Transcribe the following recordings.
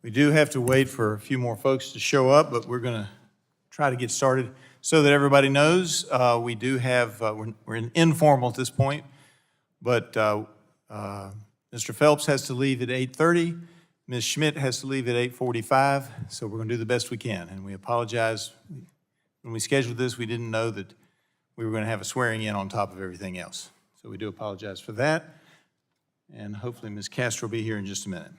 We do have to wait for a few more folks to show up, but we're going to try to get started. So that everybody knows, we do have, we're in informal at this point, but Mr. Phelps has to leave at 8:30. Ms. Schmitt has to leave at 8:45, so we're going to do the best we can. And we apologize. When we scheduled this, we didn't know that we were going to have a swearing in on top of everything else. So we do apologize for that. And hopefully Ms. Castro will be here in just a minute.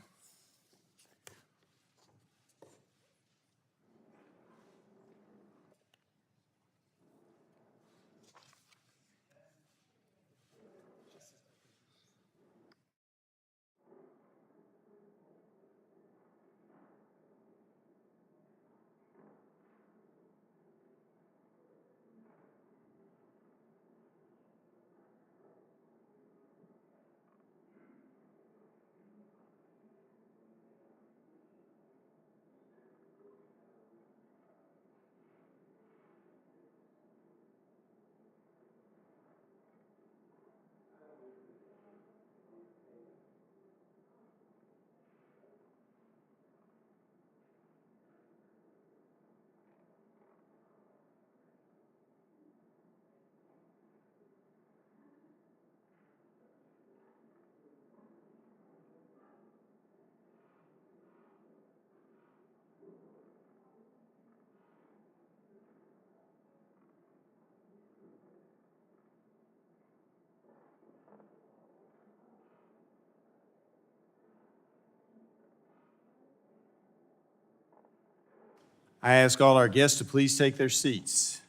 I ask all our guests to please take their seats.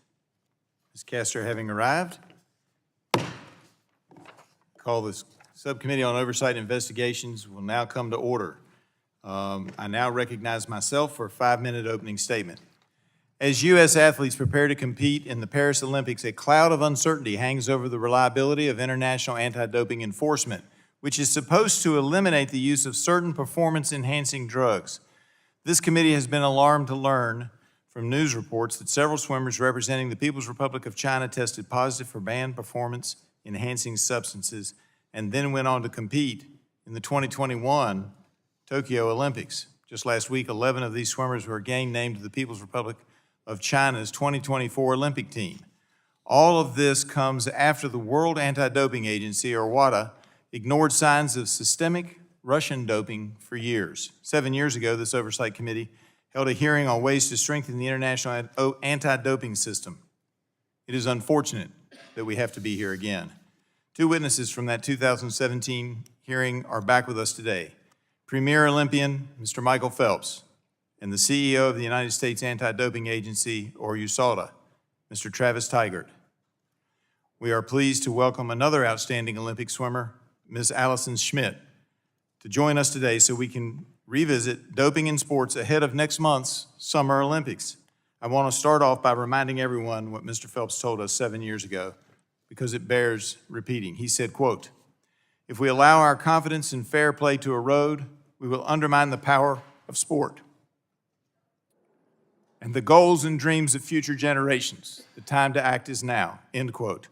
Ms. Castro having arrived, call this Subcommittee on Oversight and Investigations will now come to order. I now recognize myself for a 5-minute opening statement. As U.S. athletes prepare to compete in the Paris Olympics, a cloud of uncertainty hangs over the reliability of international anti-doping enforcement, which is supposed to eliminate the use of certain performance-enhancing drugs. This committee has been alarmed to learn from news reports that several swimmers representing the People's Republic of China tested positive for banned performance-enhancing substances and then went on to compete in the 2021 Tokyo Olympics. Just last week, 11 of these swimmers were again named to the People's Republic of China's 2024 Olympic team. All of this comes after the World Anti-Doping Agency, or WADA, ignored signs of systemic Russian doping for years. 7 years ago, this Oversight Committee held a hearing on ways to strengthen the international anti-doping system. It is unfortunate that we have to be here again. Two witnesses from that 2017 hearing are back with us today. Premier Olympian, Mr. Michael Phelps, and the CEO of the United States Anti-Doping Agency, or USADA, Mr. Travis Tygart. We are pleased to welcome another outstanding Olympic swimmer, Ms. Allison Schmitt, to join us today so we can revisit doping in sports ahead of next month's Summer Olympics. I want to start off by reminding everyone what Mr. Phelps told us 7 years ago, because it bears repeating. He said, quote, "If we allow our confidence in fair play to erode, we will undermine the power of sport and the goals and dreams of future generations. The time to act is now," end quote.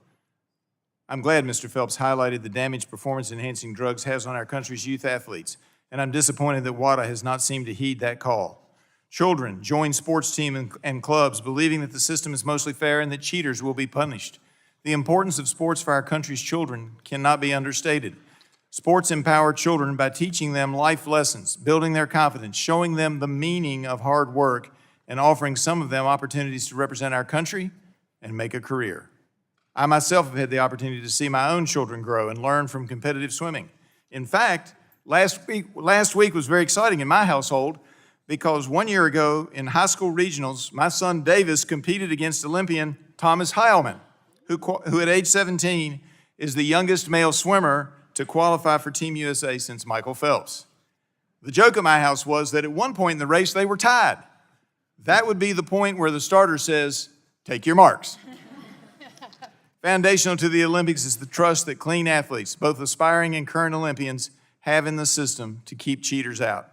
I'm glad Mr. Phelps highlighted the damage performance-enhancing drugs has on our country's youth athletes, and I'm disappointed that WADA has not seemed to heed that call. Children join sports teams and clubs believing that the system is mostly fair and that cheaters will be punished. The importance of sports for our country's children cannot be understated. Sports empower children by teaching them life lessons, building their confidence, showing them the meaning of hard work, and offering some of them opportunities to represent our country and make a career. I myself have had the opportunity to see my own children grow and learn from competitive swimming. In fact, last week was very exciting in my household because 1 year ago in high school regionals, my son Davis competed against Olympian Thomas Heilman, who at age 17 is the youngest male swimmer to qualify for Team USA since Michael Phelps. The joke at my house was that at one point in the race, they were tied. That would be the point where the starter says, "Take your marks." Foundational to the Olympics is the trust that clean athletes, both aspiring and current Olympians, have in the system to keep cheaters out.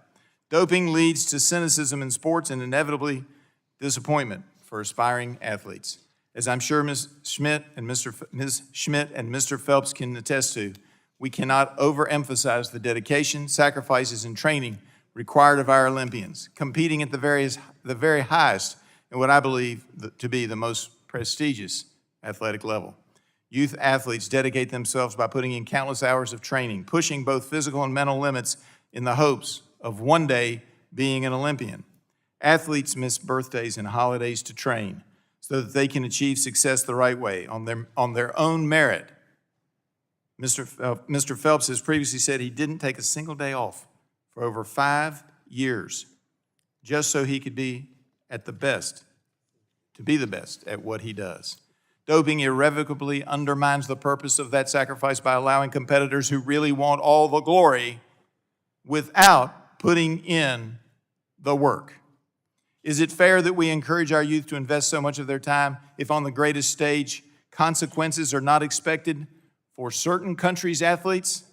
Doping leads to cynicism in sports and inevitably disappointment for aspiring athletes. As I'm sure Ms. Schmitt and Mr. Phelps can attest to, we cannot overemphasize the dedication, sacrifices, and training required of our Olympians, competing at the very highest in what I believe to be the most prestigious athletic level. Youth athletes dedicate themselves by putting in countless hours of training, pushing both physical and mental limits in the hopes of one day being an Olympian. Athletes miss birthdays and holidays to train so that they can achieve success the right way, on their own merit. Mr. Phelps has previously said he didn't take a single day off for over 5 years just so he could be at the best, to be the best at what he does. Doping irrevocably undermines the purpose of that sacrifice by allowing competitors who really want all the glory without putting in the work. Is it fair that we encourage our youth to invest so much of their time if on the greatest stage consequences are not expected for certain countries' athletes?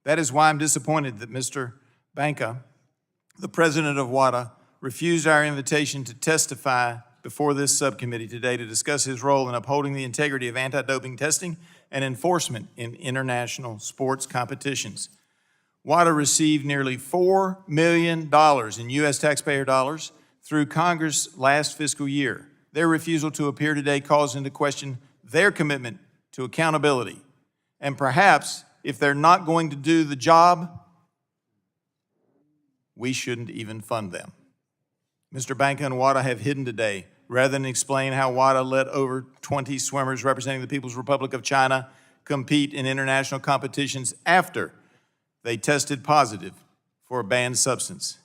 That is why I'm disappointed that Mr. Banka, the president of WADA, refused our invitation to testify before this subcommittee today to discuss his role in upholding the integrity of anti-doping testing and enforcement in international sports competitions. WADA received nearly $4 million in U.S. taxpayer dollars through Congress last fiscal year. Their refusal to appear today calls into question their commitment to accountability. And perhaps, if they're not going to do the job, we shouldn't even fund them. Mr. Banka and WADA have hidden today, rather than explain how WADA let over 20 swimmers representing the People's Republic of China compete in international competitions after they tested positive for a banned substance.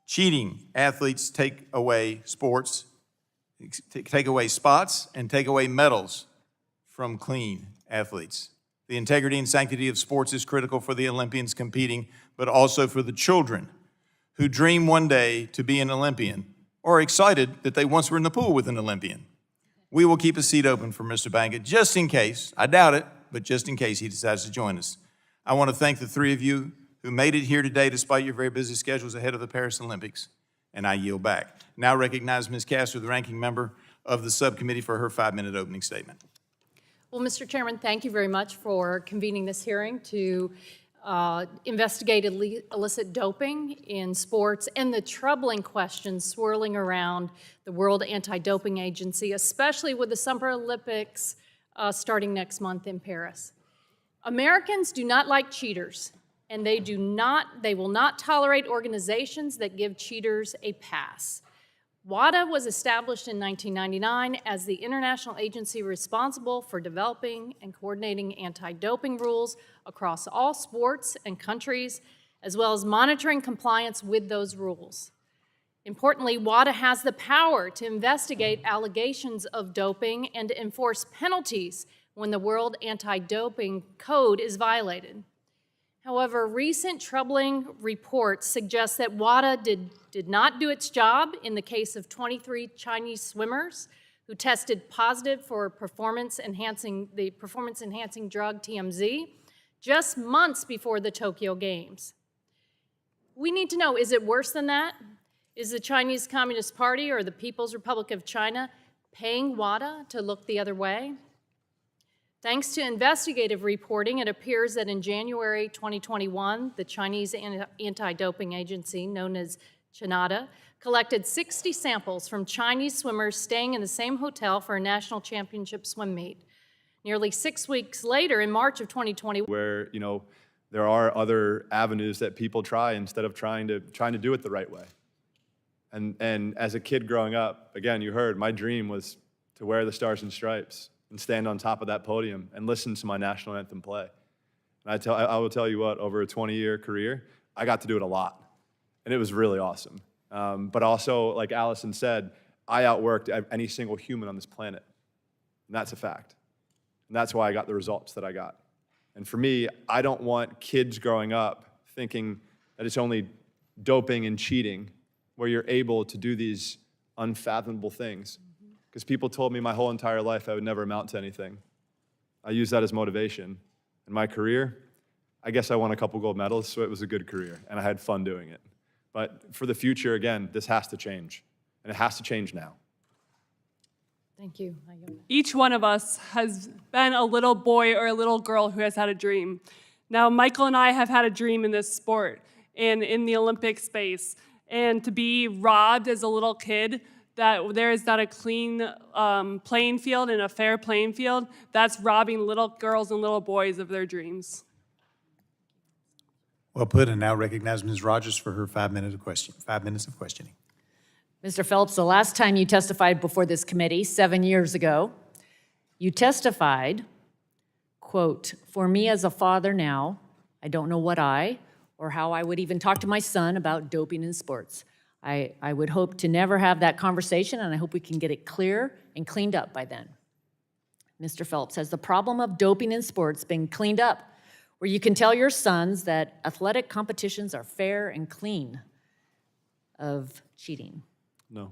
Cheating athletes take away spots and take away medals from clean athletes. The integrity and sanctity of sports is critical for the Olympians competing, but also for the children who dream one day to be an Olympian or are excited that they once were in the pool with an Olympian. We will keep a seat open for Mr. Banka just in case, I doubt it, but just in case he decides to join us. I want to thank the three of you who made it here today despite your very busy schedules ahead of the Paris Olympics, and I yield back. Now recognize Ms. Castor, the ranking member of the subcommittee, for her 5-minute opening statement. Well, Mr. Chairman, thank you very much for convening this hearing to investigate illicit doping in sports and the troubling questions swirling around the World Anti-Doping Agency, especially with the Summer Olympics starting next month in Paris. Americans do not like cheaters, and they will not tolerate organizations that give cheaters a pass. WADA was established in 1999 as the international agency responsible for developing and coordinating anti-doping rules across all sports and countries, as well as monitoring compliance with those rules. Importantly, WADA has the power to investigate allegations of doping and to enforce penalties when the World Anti-Doping Code is violated. However, recent troubling reports suggest that WADA did not do its job in the case of 23 Chinese swimmers who tested positive for the performance-enhancing drug TMZ just months before the Tokyo Games. We need to know, is it worse than that? Is the Chinese Communist Party or the People's Republic of China paying WADA to look the other way? Thanks to investigative reporting, it appears that in January 2021, the Chinese anti-doping agency, known as CHINADA, collected 60 samples from Chinese swimmers staying in the same hotel for a national championship swim meet. Nearly 6 weeks later, in March of 2020, where there are other avenues that people try instead of trying to do it the right way. And as a kid growing up, again, you heard my dream was to wear the Stars and Stripes and stand on top of that podium and listen to my national anthem play. And I will tell you what, over a 20-year career, I got to do it a lot, and it was really awesome. But also, like Allison said, I outworked any single human on this planet, and that's a fact. And that's why I got the results that I got. And for me, I don't want kids growing up thinking that it's only doping and cheating where you're able to do these unfathomable things. Because people told me my whole entire life I would never amount to anything. I used that as motivation. In my career, I guess I won a couple gold medals, so it was a good career, and I had fun doing it. But for the future, again, this has to change, and it has to change now. Thank you. Each one of us has been a little boy or a little girl who has had a dream. Now, Michael and I have had a dream in this sport. and in the Olympic space. And to be robbed as a little kid, that there is not a clean playing field and a fair playing field, that's robbing little girls and little boys of their dreams. Well put, and now recognize Ms. Rogers for her 5 minutes of questioning. Mr. Phelps, the last time you testified before this committee, 7 years ago, you testified, quote, "For me as a father now, I don't know what or how I would even talk to my son about doping in sports. I would hope to never have that conversation, and I hope we can get it clear and cleaned up by then." Mr. Phelps, has the problem of doping in sports been cleaned up, where you can tell your sons that athletic competitions are fair and clean of cheating? No.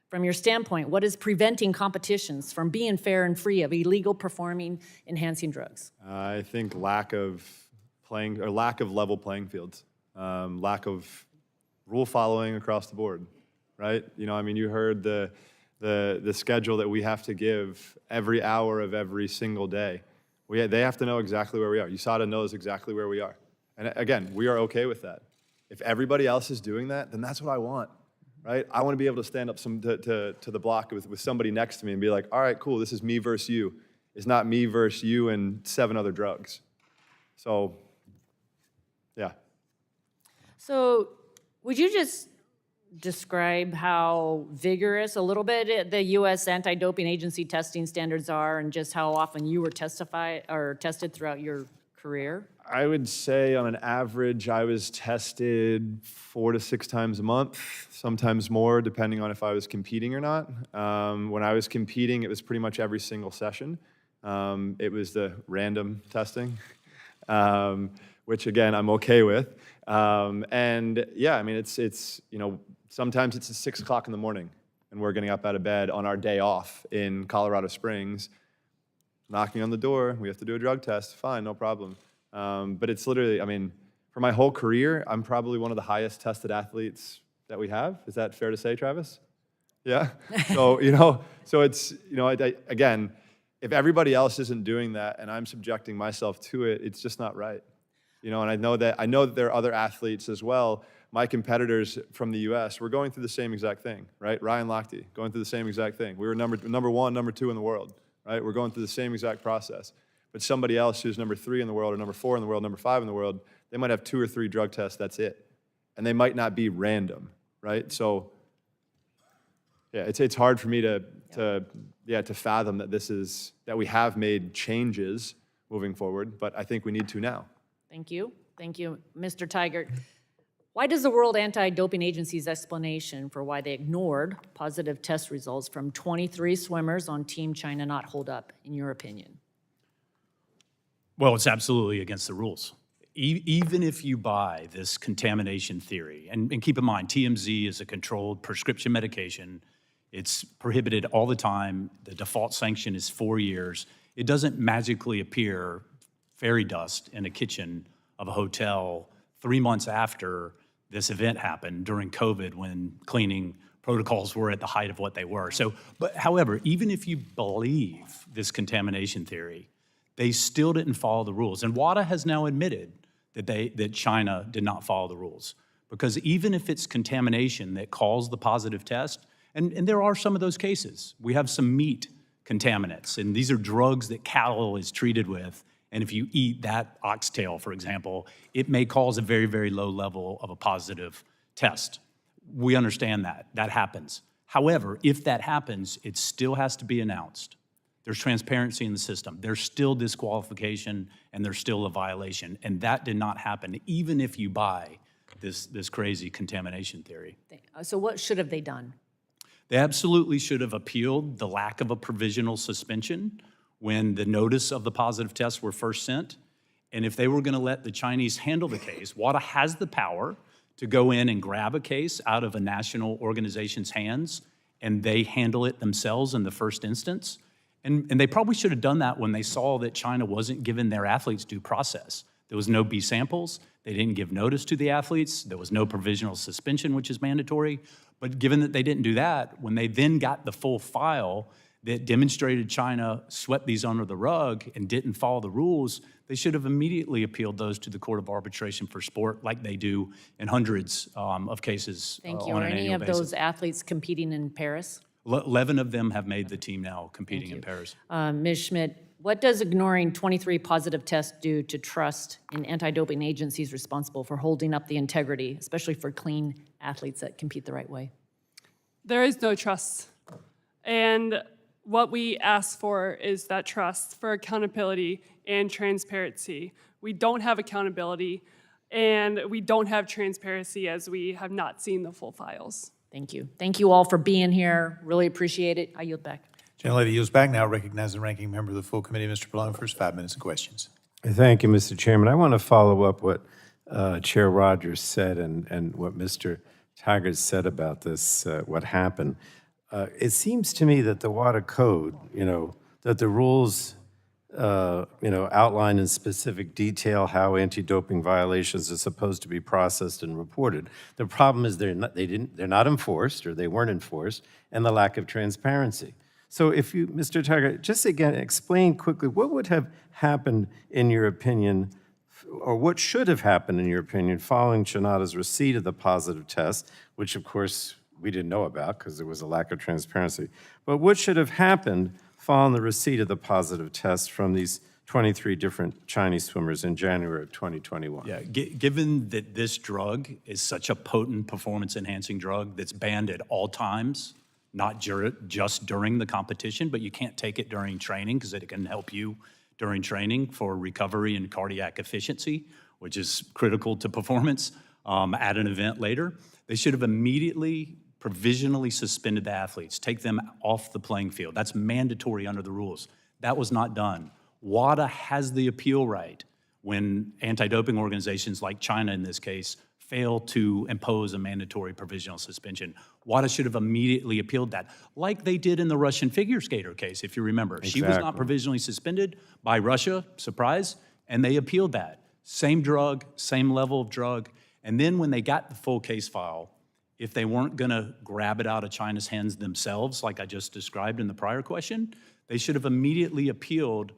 From your standpoint, what is preventing competitions from being fair and free of illegal performing enhancing drugs? I think lack of level playing fields, lack of rule following across the board, right? You know, I mean, you heard the schedule that we have to give every hour of every single day. They have to know exactly where we are. USADA knows exactly where we are. And again, we are okay with that. If everybody else is doing that, then that's what I want, right? I want to be able to stand up to the block with somebody next to me and be like, all right, cool, this is me versus you. It's not me versus you and 7 other drugs. So, yeah. So would you just describe how vigorous a little bit the U.S. anti-doping agency testing standards are and just how often you were tested throughout your career? I would say on an average, I was tested 4 to 6 times a month, sometimes more, depending on if I was competing or not. When I was competing, it was pretty much every single session. It was the random testing, which again, I'm okay with. And yeah, I mean, it's you know, sometimes it's at 6 o'clock in the morning and we're getting up out of bed on our day off in Colorado Springs, knocking on the door, we have to do a drug test, fine, no problem. But it's literally, I mean, for my whole career, I'm probably one of the highest tested athletes that we have. Is that fair to say, Travis? Yeah? So, you know, so it's, you know, again, if everybody else isn't doing that and I'm subjecting myself to it, it's just not right. You know, and I know that there are other athletes as well. My competitors from the U.S. were going through the same exact thing, right? Ryan Lochte, going through the same exact thing. We were number 1, number 2 in the world, right? We're going through the same exact process. But somebody else who's number 3 in the world or number 4 in the world, number 5 in the world, they might have 2 or 3 drug tests, that's it. And they might not be random, right? So, yeah, it's hard for me to fathom that we have made changes moving forward, but I think we need to now. Thank you. Thank you. Mr. Tygart, why does the World Anti-Doping Agency's explanation for why they ignored positive test results from 23 swimmers on Team China not hold up, in your opinion? Well, it's absolutely against the rules. Even if you buy this contamination theory, and keep in mind, TMZ is a controlled prescription medication. It's prohibited all the time. The default sanction is 4 years. It doesn't magically appear fairy dust in a kitchen of a hotel 3 months after this event happened during COVID when cleaning protocols were at the height of what they were. So, but however, even if you believe this contamination theory, they still didn't follow the rules. And WADA has now admitted that China did not follow the rules. Because even if it's contamination that caused the positive test, and there are some of those cases. We have some meat contaminants, and these are drugs that cattle is treated with. And if you eat that oxtail, for example, it may cause a very, very low level of a positive test. We understand that. That happens. However, if that happens, it still has to be announced. There's transparency in the system. There's still disqualification, and there's still a violation. And that did not happen, even if you buy this crazy contamination theory. So what should have they done? They absolutely should have appealed the lack of a provisional suspension when the notice of the positive tests were first sent. And if they were going to let the Chinese handle the case, WADA has the power to go in and grab a case out of a national organization's hands, and they handle it themselves in the first instance. And they probably should have done that when they saw that China wasn't giving their athletes due process. There was no B samples. They didn't give notice to the athletes. There was no provisional suspension, which is mandatory. But given that they didn't do that, when they then got the full file, that demonstrated China swept these under the rug and didn't follow the rules, they should have immediately appealed those to the Court of Arbitration for Sport like they do in hundreds of cases Thank you. on Are an any annual of basis. those athletes competing in Paris? 11 of them have made the team now competing in Paris. Ms. Schmitt, what does ignoring 23 positive tests do to trust in anti-doping agencies responsible for holding up the integrity, especially for clean athletes that compete the right way? There is no trust. And what we ask for is that trust for accountability and transparency. We don't have accountability, and we don't have transparency as we have not seen the full files. Thank you. Thank you all for being here. Really appreciate it. I yield back. Gentlelady yields back. Now recognize the ranking member of the full committee, Mr. Pallone, for his 5 minutes of questions. Thank you, Mr. Chairman. I want to follow up what Chair Rogers said and what Mr. Tygart said about this, what happened. It seems to me that the water code, that the rules, outline in specific detail how anti-doping violations are supposed to be processed and reported. The problem is they're not enforced, or they weren't enforced, and the lack of transparency. So if you, Mr. Tygart, just again, explain quickly, what would have happened in your opinion, or what should have happened in your opinion, following Shinada's receipt of the positive test, which of course we didn't know about because there was a lack of transparency. But what should have happened following the receipt of the positive test from these 23 different Chinese swimmers in January of 2021? Yeah, given that this drug is such a potent performance-enhancing drug that's banned at all times, not just during the competition, but you can't take it during training because it can help you during training for recovery and cardiac efficiency, which is critical to performance at an event later. They should have immediately provisionally suspended the athletes, take them off the playing field. That's mandatory under the rules. That was not done. WADA has the appeal right when anti-doping organizations like China in this case fail to impose a mandatory provisional suspension. WADA should have immediately appealed that, like they did in the Russian figure skater case, if you remember. She was not provisionally suspended by Russia, surprise, and they appealed that. Same drug, same level of drug, and then when they got the full case file, if they weren't gonna grab it out of China's hands themselves, like I just described in the prior question, they should have immediately appealed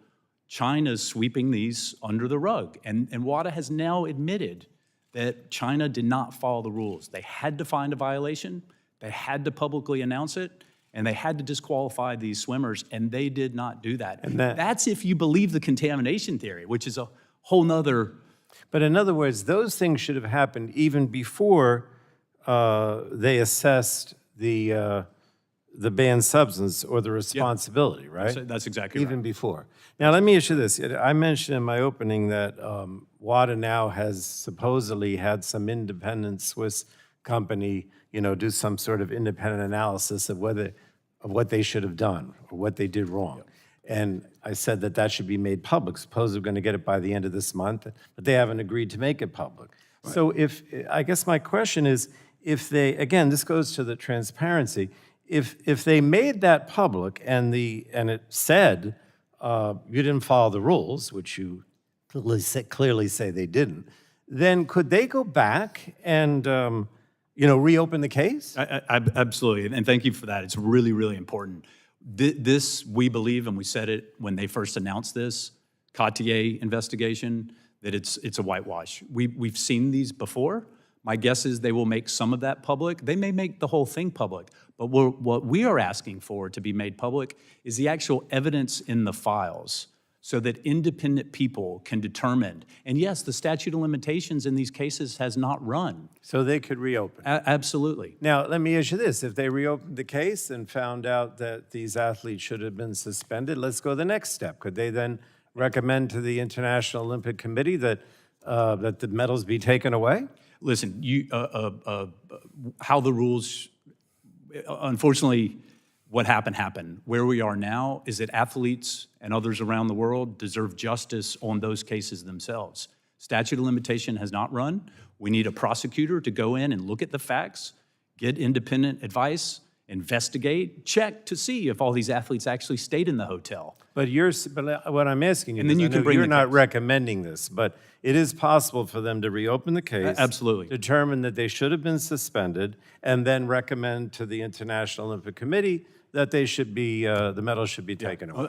China's sweeping these under the rug. And WADA has now admitted that China did not follow the rules. They had to find a violation, they had to publicly announce it, and they had to disqualify these swimmers, and they did not do that. And that's if you believe the contamination theory, which is a whole nother. But in other words, those things should have happened even before they assessed the banned substance or the responsibility, right? That's exactly Even right. before. Now, let me ask you this. I mentioned in my opening that WADA now has supposedly had some independent Swiss company, do some sort of independent analysis of what they should have done or what they did wrong. And I said that should be made public. Suppose they're going to get it by the end of this month, but they haven't agreed to make it public. Right. So I guess my question is, if they, again, this goes to the transparency, if they made that public and it said you didn't follow the rules, which you clearly say they didn't, then could they go back and reopen the case? Absolutely, and thank you for that. It's really, really important. This, we believe, and we said it when they first announced this Cartier investigation, that it's a whitewash. We've seen these before. My guess is they will make some of that public. They may make the whole thing public, but what we are asking for to be made public is the actual evidence in the files so that independent people can determine. And yes, the statute of limitations in these cases has not run. So they could reopen. Absolutely. Now, let me ask you this. If they reopened the case and found out that these athletes should have been suspended, let's go the next step. Could they then recommend to the International Olympic Committee that the medals be taken away? Listen, how the rules, unfortunately, what happened. Where we are now is that athletes and others around the world deserve justice on those cases themselves. Statute of limitation has not run. We need a prosecutor to go in and look at the facts, get independent advice, investigate, check to see if all these athletes actually stayed in the hotel. But what I'm asking you, And then you can bring you're the not case. recommending this, but it is possible for them to reopen the case. Absolutely. Determine that they should have been suspended, and then recommend to the International Olympic Committee that they should be, the medals should be taken away.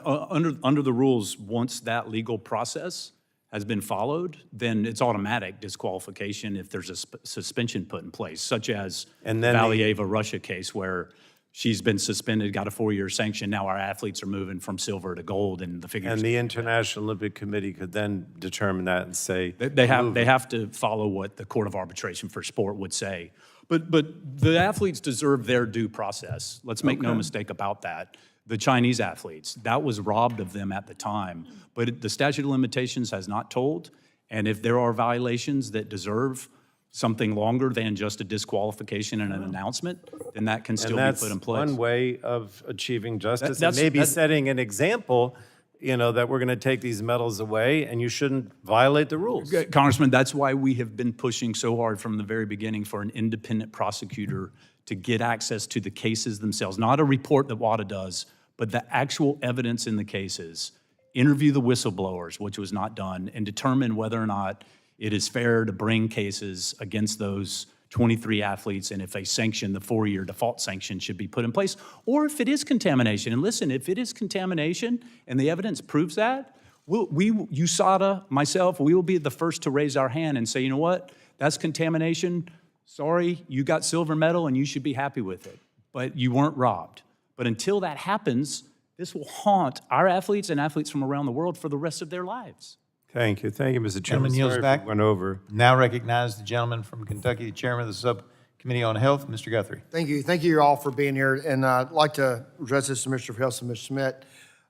Under the rules, once that legal process has been followed, then it's automatic disqualification if there's a suspension put in place, such as the And then the- Valieva Russia case where she's been suspended, got a 4-year sanction. Now our athletes are moving from silver to gold in the figure And skating. the International Olympic Committee could then determine that and say. They have to follow what the Court of Arbitration for Sport would say. But the athletes deserve their due process. Let's make no mistake about that. The Chinese athletes, that was robbed of them at the time. But the statute of limitations has not told. And if there are violations that deserve something longer than just a disqualification and an announcement, then that can still be put in place. And that's one way of achieving justice, and that's- maybe that's- setting an example, that we're going to take these medals away, and you shouldn't violate the rules. Congressman, that's why we have been pushing so hard from the very beginning for an independent prosecutor to get access to the cases themselves, not a report that WADA does, but the actual evidence in the cases, interview the whistleblowers, which was not done, and determine whether or not it is fair to bring cases against those 23 athletes, and if a sanction, the 4-year default sanction, should be put in place, or if it is contamination. And listen, if it is contamination and the evidence proves that, USADA, myself, we will be the first to raise our hand and say, you know what, that's contamination. Sorry, you got silver medal and you should be happy with it, but you weren't robbed. But until that happens, this will haunt our athletes and athletes from around the world for the rest of their lives. Thank you, Mr. Chairman. Gentleman yields Sorry if back. we went over. Now recognize the gentleman from Kentucky, the chairman of the Subcommittee on Health, Mr. Guthrie. Thank you. Thank you all for being here. And I'd like to address this to Mr. Phelps and Ms. Schmitt.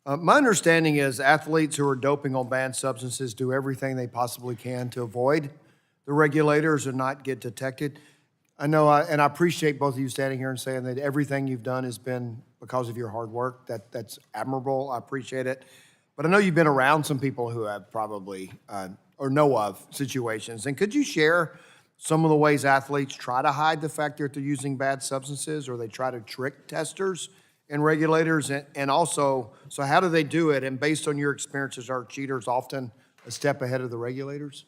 My understanding is athletes who are doping on banned substances do everything they possibly can to avoid the regulators and not get detected. I know, and I appreciate both of you standing here and saying that everything you've done has been because of your hard work. That's admirable. I appreciate it. But I know you've been around some people who have probably, or know of situations. And could you share some of the ways athletes try to hide the fact that they're using bad substances, or they try to trick testers and regulators? And also, so how do they do it? And based on your experiences, are cheaters often a step ahead of the regulators?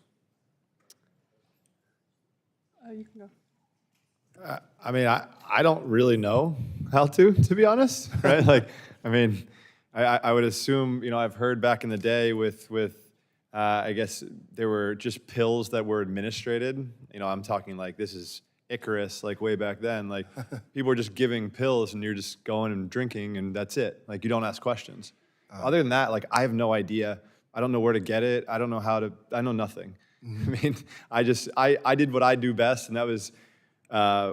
You can go. I mean, I don't really know how to be honest, right? Like, I mean, I would assume, I've heard back in the day with I guess there were just pills that were administered. I'm talking like this is Icarus, like way back then. Like people were just giving pills and you're just going and drinking and that's it. Like you don't ask questions. Other than that, like I have no idea. I don't know where to get it. I don't know how to, I know nothing. I mean, I did what I do best, and that was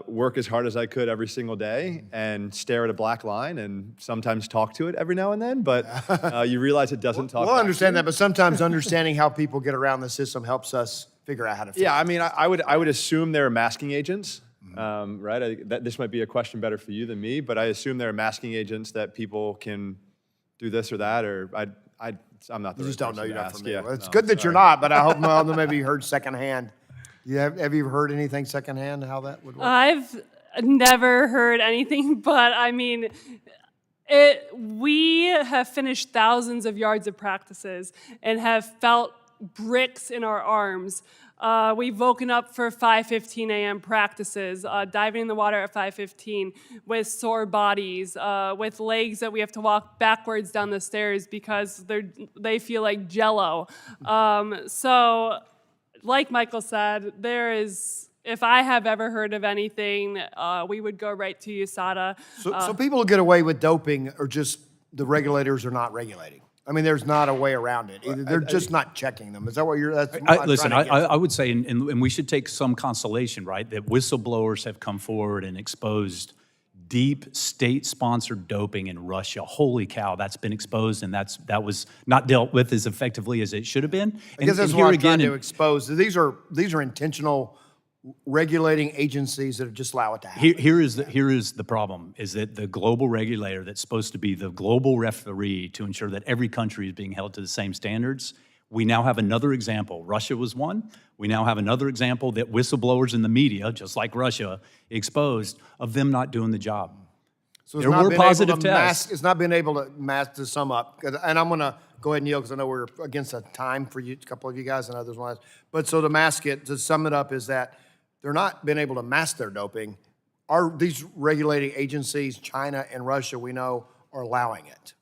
work as hard as I could every single day and stare at a black line and sometimes talk to it every now and then, but you realize it doesn't talk. We'll understand that, but sometimes understanding how people get around the system helps us figure out how to fix it. Yeah, I mean, I would assume they're masking agents, right? This might be a question better for you than me, but I assume they're masking agents that people can do this or that, or I'm not the You just right don't know, person you're to not ask. familiar. Yeah, Well, it's no, good that sorry. you're not, but I hope maybe you heard secondhand. Have you heard anything secondhand, how that would work? I've never heard anything, but I mean, we have finished thousands of yards of practices and have felt bricks in our arms. We've woken up for 5:15 a.m. practices, diving in the water at 5:15 with sore bodies, with legs that we have to walk backwards down the stairs because they feel like Jell-O. So, like Michael said, if I have ever heard of anything, we would go right to USADA. So people who get away with doping are just, the regulators are not regulating. I mean, there's not a way around it. Either they're just not checking them. Is that what you're, that's what I'm Listen, trying to get to. I would say, and we should take some consolation, right, that whistleblowers have come forward and exposed deep state-sponsored doping in Russia. Holy cow, that's been exposed, and that was not dealt with as effectively as it should have been. I guess that's what I'm trying to expose. These are intentional regulating agencies that just allow it to happen. Here is the problem, is that the global regulator that's supposed to be the global referee to ensure that every country is being held to the same standards, we now have another example. Russia was one. We now have another example that whistleblowers in the media, just like Russia, exposed of them not doing the job. So it's There not were been able positive to tests. It's not been able to mask, to sum up, and I'm going to go ahead and yield because I know we're against a time for you, a couple of you guys and others want to. But so to mask it, to sum it up, is that they're not been able to mask their doping. these regulating agencies, China and Russia, we know, are allowing it?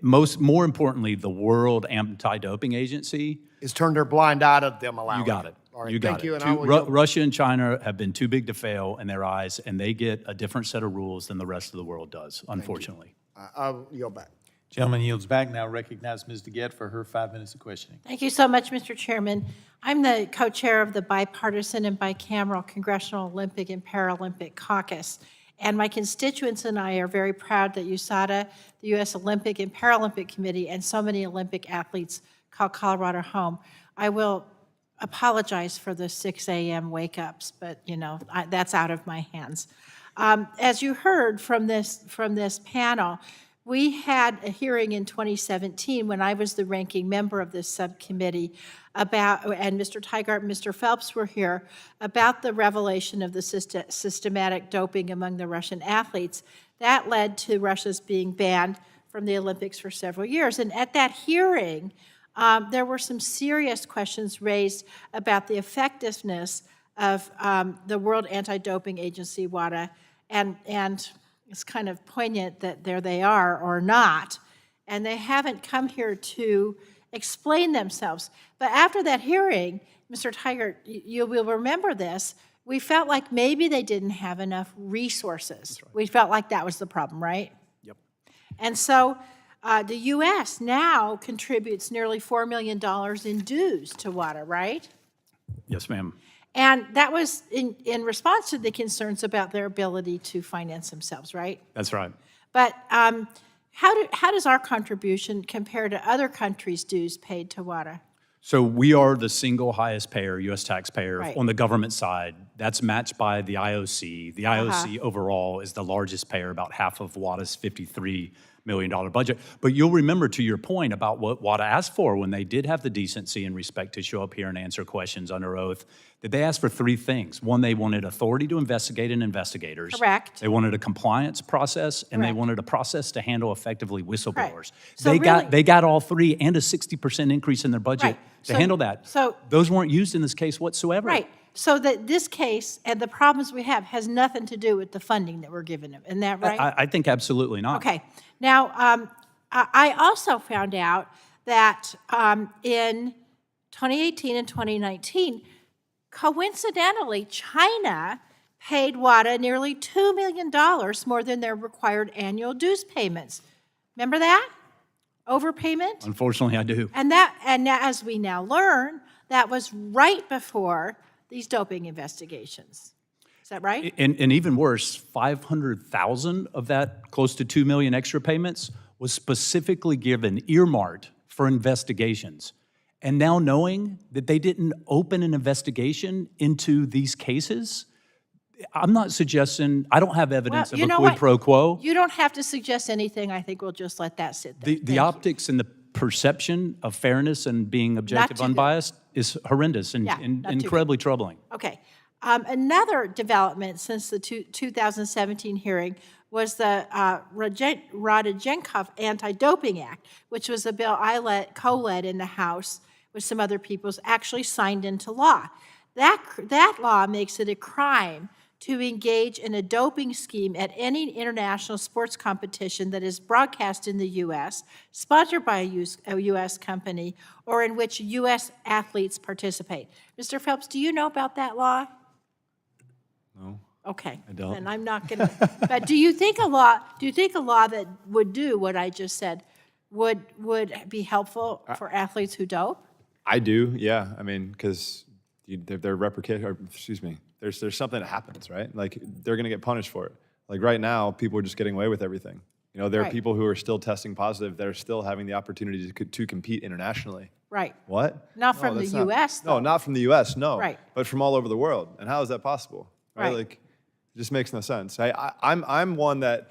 More importantly, the World Anti-Doping Agency, Is turned their blind eye to them allowing it? you got it. All right, You got thank you, it. and I will yield. Russia and China have been too big to fail in their eyes, and they get a different set of rules than the rest of the world does, unfortunately. I'll yield back. Gentleman yields back. Now recognize Ms. Dingell for her 5 minutes of questioning. Thank you so much, Mr. Chairman. I'm the co-chair of the Bipartisan and Bicameral Congressional Olympic and Paralympic Caucus. And my constituents and I are very proud that USADA, the U.S. Olympic and Paralympic Committee, and so many Olympic athletes call Colorado home. I will apologize for the 6 a.m. wake-ups, but, you know, that's out of my hands. As you heard from this panel, we had a hearing in 2017 when I was the ranking member of this subcommittee about, and Mr. Tygart and Mr. Phelps were here, about the revelation of the systematic doping among the Russian athletes. That led to Russia's being banned from the Olympics for several years. And at that hearing, there were some serious questions raised about the effectiveness of the World Anti-Doping Agency, WADA, and it's kind of poignant that there they are or not, and they haven't come here to explain themselves. But after that hearing, Mr. Tygart, you will remember this, we felt like maybe they didn't have enough resources. Right. We felt like that was the problem, right? Yep. And so the U.S. now contributes nearly $4 million in dues to WADA, right? Yes, ma'am. And that was in response to the concerns about their ability to finance themselves, right? That's right. But how does our contribution compare to other countries' dues paid to WADA? So we are the single highest payer, U.S. taxpayer, Right. on the government side. That's matched by the IOC. The IOC overall is the largest payer, about half of WADA's $53 million budget. But you'll remember, to your point about what WADA asked for when they did have the decency and respect to show up here and answer questions under oath, that they asked for three things. One, they wanted authority to investigate and investigators. Correct. They wanted a compliance process, and they Correct. wanted a process to handle effectively whistleblowers. Right. So They got all three, and a 60% increase in their budget Right. to So- handle that. so- those weren't used in this case whatsoever. Right. So that this case and the problems we have has nothing to do with the funding that we're giving them. Isn't that right? I think absolutely not. Okay. Now, I also found out that in 2018 and 2019, coincidentally, China paid WADA nearly $2 million more than their required annual dues payments. Remember that? Overpayment? Unfortunately, I do. And now, as we now learn, that was right before these doping investigations. Is that right? And even worse, 500,000 of that close to 2 million extra payments was specifically given, earmarked for investigations. And now knowing that they didn't open an investigation into these cases, I'm not suggesting, I don't have evidence of you a know quid what? pro quo. You don't have to suggest anything. I think we'll just let that sit there. The Thank you. optics and the perception of fairness and being objective, too good. unbiased is horrendous and, Yeah, and not too good. incredibly troubling. Okay. Another development since the 2017 hearing was the Rodchenkov Anti-Doping Act, which was a bill I co-led in the House with some other people, actually signed into law. That law makes it a crime to engage in a doping scheme at any international sports competition that is broadcast in the U.S., sponsored by a U.S. company, or in which U.S. athletes participate. Mr. Phelps, do you know about that law? No. Okay. I don't. Then I'm not going to. But do you think a law that would do what I just said would be helpful for athletes who dope? I do, yeah. I mean, because they're replicated, or excuse me, there's something that happens, right? Like, they're going to get punished for it. Like, right now, people are just getting away with everything. You know, there are Right. people who are still testing positive that are still having the opportunity to compete internationally. Right. What? Not from the that's not- US, No, though. not from the U.S., no. Right. But from all over the world. And how is that possible? Right. Like, it just makes no sense. I'm one that,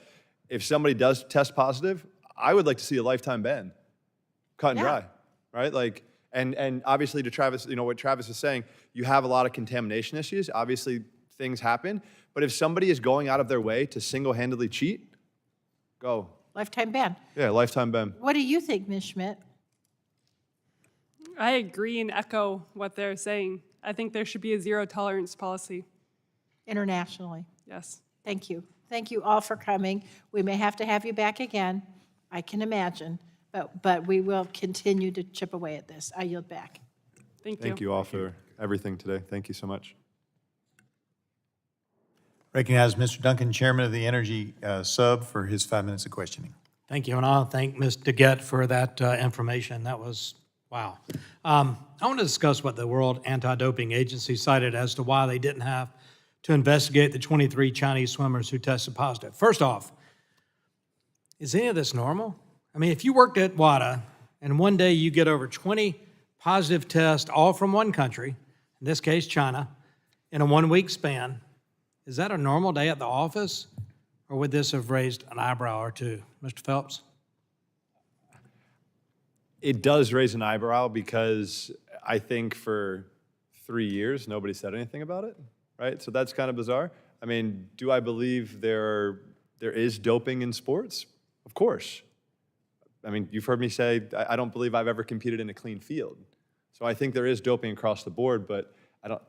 if somebody does test positive, I would like to see a lifetime ban. Cut and Yeah. dry, right? Like, and obviously to Travis, you know, what Travis is saying, you have a lot of contamination issues. Obviously, things happen. But if somebody is going out of their way to single-handedly cheat, go. Lifetime ban. Yeah, lifetime ban. What do you think, Ms. Schmitt? I agree and echo what they're saying. I think there should be a zero tolerance policy. Internationally. Yes. Thank you. Thank you all for coming. We may have to have you back again, I can imagine, but we will continue to chip away at this. I yield back. Thank you. Thank you all for everything today. Thank you so much. Recognize Mr. Duncan, Chairman of the Energy Sub, for his 5 minutes of questioning. Thank you, and I'll thank Ms. Tygart for that information. That was, wow. I want to discuss what the World Anti-Doping Agency cited as to why they didn't have to investigate the 23 Chinese swimmers who tested positive. First off, is any of this normal? I mean, if you worked at WADA and one day you get over 20 positive tests, all from one country, in this case China, in a 1 week span, is that a normal day at the office? Or would this have raised an eyebrow or two? Mr. Phelps? It does raise an eyebrow because I think for 3 years, nobody said anything about it, right? So that's kind of bizarre. I mean, do I believe there is doping in sports? Of course. I mean, you've heard me say, I don't believe I've ever competed in a clean field. So I think there is doping across the board, but I don't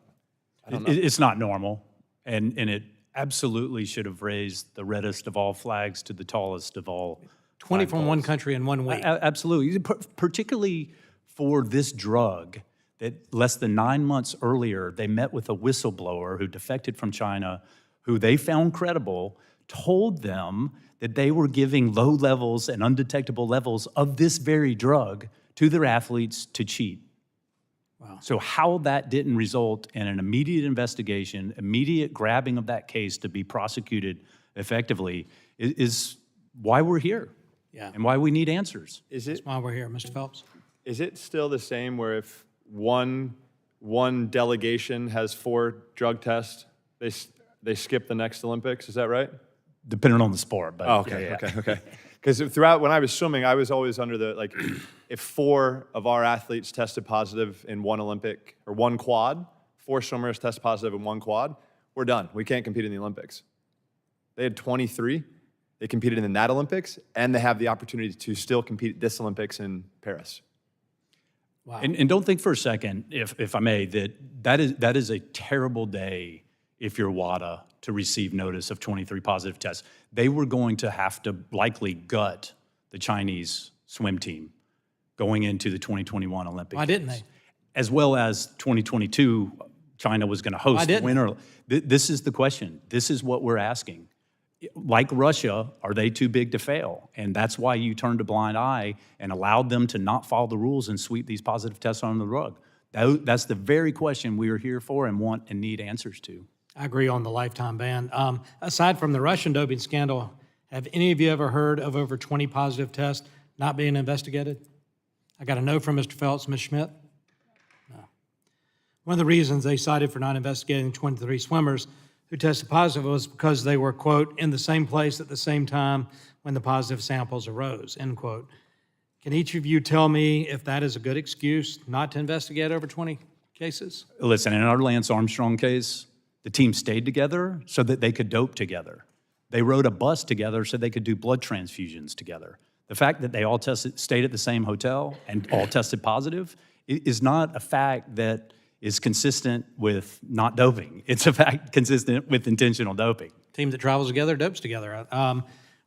know. It's not normal, and it absolutely should have raised the reddest of all flags to the tallest of all 20 from one flagpoles. country in 1 week. Absolutely, particularly for this drug that less than 9 months earlier, they met with a whistleblower who defected from China, who they found credible, told them that they were giving low levels and undetectable levels of this very drug to their athletes to cheat. Wow. So how that didn't result in an immediate investigation, immediate grabbing of that case to be prosecuted effectively is why we're here. Yeah. And why we need answers. That's why we're here, Mr. Phelps. Is it still the same where if one delegation has 4 drug tests, they skip the next Olympics? Is that right? Depending on the sport, but Okay. Because throughout, when I was swimming, I was always under the, like, if 4 of our athletes tested positive in one Olympic, or one quad, 4 swimmers test positive in one quad, we're done. We can't compete in the Olympics. They had 23. They competed in that Olympics, and they have the opportunity to still compete at this Olympics in Paris. Wow. And don't think for a second, if I may, that is a terrible day if you're WADA to receive notice of 23 positive tests. They were going to have to likely gut the Chinese swim team going into the 2021 Olympics. Why didn't they? As well as 2022, China was going to host the winter. This is the question. This is what we're asking. Like Russia, are they too big to fail? And that's why you turned a blind eye and allowed them to not follow the rules and sweep these positive tests under the rug. That's the very question we are here for and want and need answers to. I agree on the lifetime ban. Aside from the Russian doping scandal, have any of you ever heard of over 20 positive tests not being investigated? I got a no from Mr. Phelps. Ms. Schmitt? No. One of the reasons they cited for not investigating 23 swimmers who tested positive was because they were, quote, in the same place at the same time when the positive samples arose, end quote. Can each of you tell me if that is a good excuse not to investigate over 20 cases? Listen, in our Lance Armstrong case, the team stayed together so that they could dope together. They rode a bus together so they could do blood transfusions together. The fact that they all stayed at the same hotel and all tested positive is not a fact that is consistent with not doping. It's a fact consistent with intentional doping. Team that travels together, dopes together.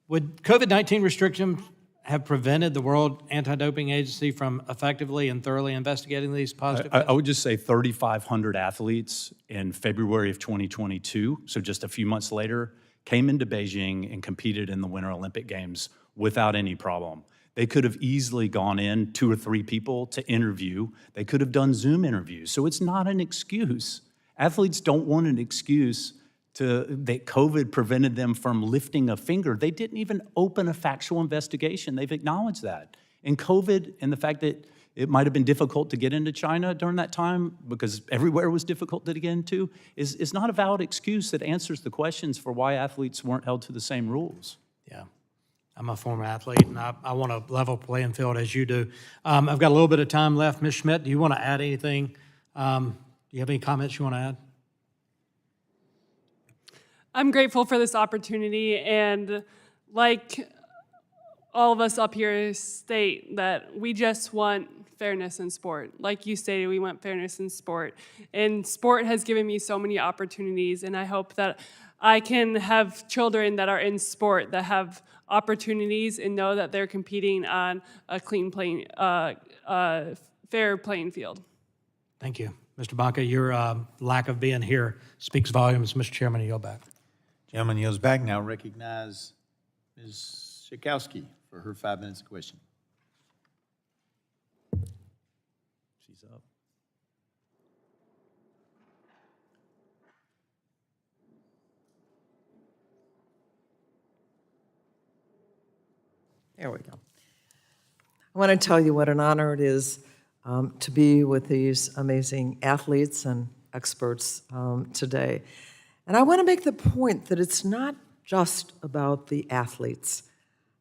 Would COVID-19 restrictions have prevented the World Anti-Doping Agency from effectively and thoroughly investigating these positive tests? I would just say 3,500 athletes in February of 2022, so just a few months later, came into Beijing and competed in the Winter Olympic Games without any problem. They could have easily gone in 2 or 3 people to interview. They could have done Zoom interviews. So it's not an excuse. Athletes don't want an excuse that COVID prevented them from lifting a finger. They didn't even open a factual investigation. They've acknowledged that. And COVID and the fact that it might have been difficult to get into China during that time because everywhere was difficult to get into is not a valid excuse that answers the questions for why athletes weren't held to the same rules. Yeah. I'm a former athlete, and I want a level playing field as you do. I've got a little bit of time left. Ms. Schmitt, do you want to add anything? Do you have any comments you want to add? I'm grateful for this opportunity, and like all of us up here state that we just want fairness in sport. Like you stated, we want fairness in sport. And sport has given me so many opportunities, and I hope that I can have children that are in sport that have opportunities and know that they're competing on a fair playing field. Thank you. Mr. Baca, your lack of being here speaks volumes. Mr. Chairman, I yield back. Gentleman yields back. Now recognize Ms. Schakowsky for her 5 minutes of question. She's up. There we go. I want to tell you what an honor it is to be with these amazing athletes and experts today. And I want to make the point that it's not just about the athletes.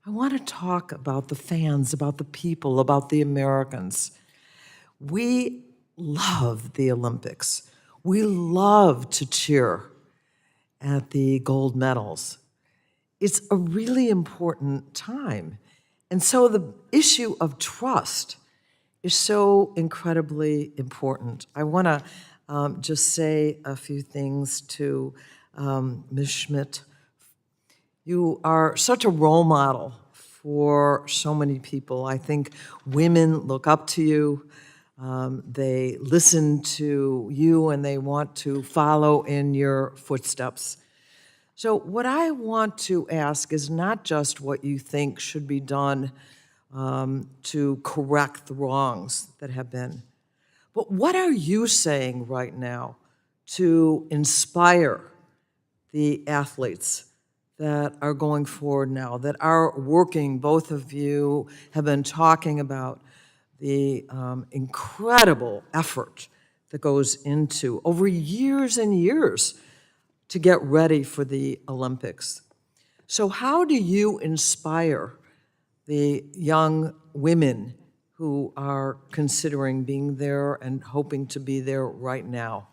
I want to talk about the fans, about the people, about the Americans. We love the Olympics. We love to cheer at the gold medals. It's a really important time. And so the issue of trust is so incredibly important. I want to just say a few things to Ms. Schmitt. You are such a role model for so many people. I think women look up to you. They listen to you and they want to follow in your footsteps. So what I want to ask is not just what you think should be done to correct the wrongs that have been, but what are you saying right now to inspire the athletes that are going forward now, that are working? Both of you have been talking about the incredible effort that goes into over years and years to get ready for the Olympics. So how do you inspire the young women who are considering being there and hoping to be there right now?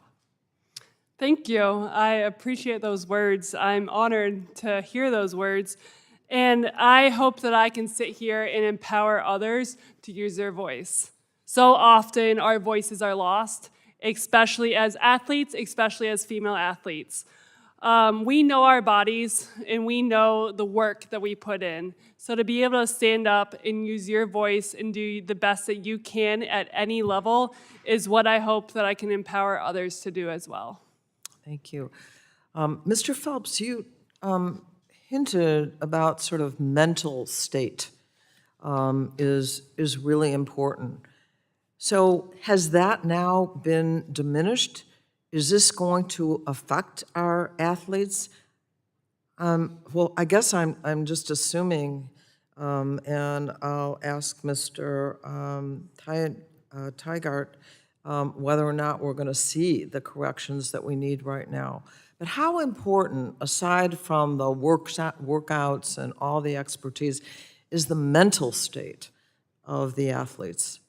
Thank you. I appreciate those words. I'm honored to hear those words. And I hope that I can sit here and empower others to use their voice. So often our voices are lost, especially as athletes, especially as female athletes. We know our bodies and we know the work that we put in. So to be able to stand up and use your voice and do the best that you can at any level is what I hope that I can empower others to do as well. Thank you. Mr. Phelps, you hinted about sort of mental state is really important. So has that now been diminished? Is this going to affect our athletes? Well, I guess I'm just assuming, and I'll ask Mr. Tygart whether or not we're going to see the corrections that we need right now. But how important, aside from the workouts and all the expertise, is the mental state of the athletes?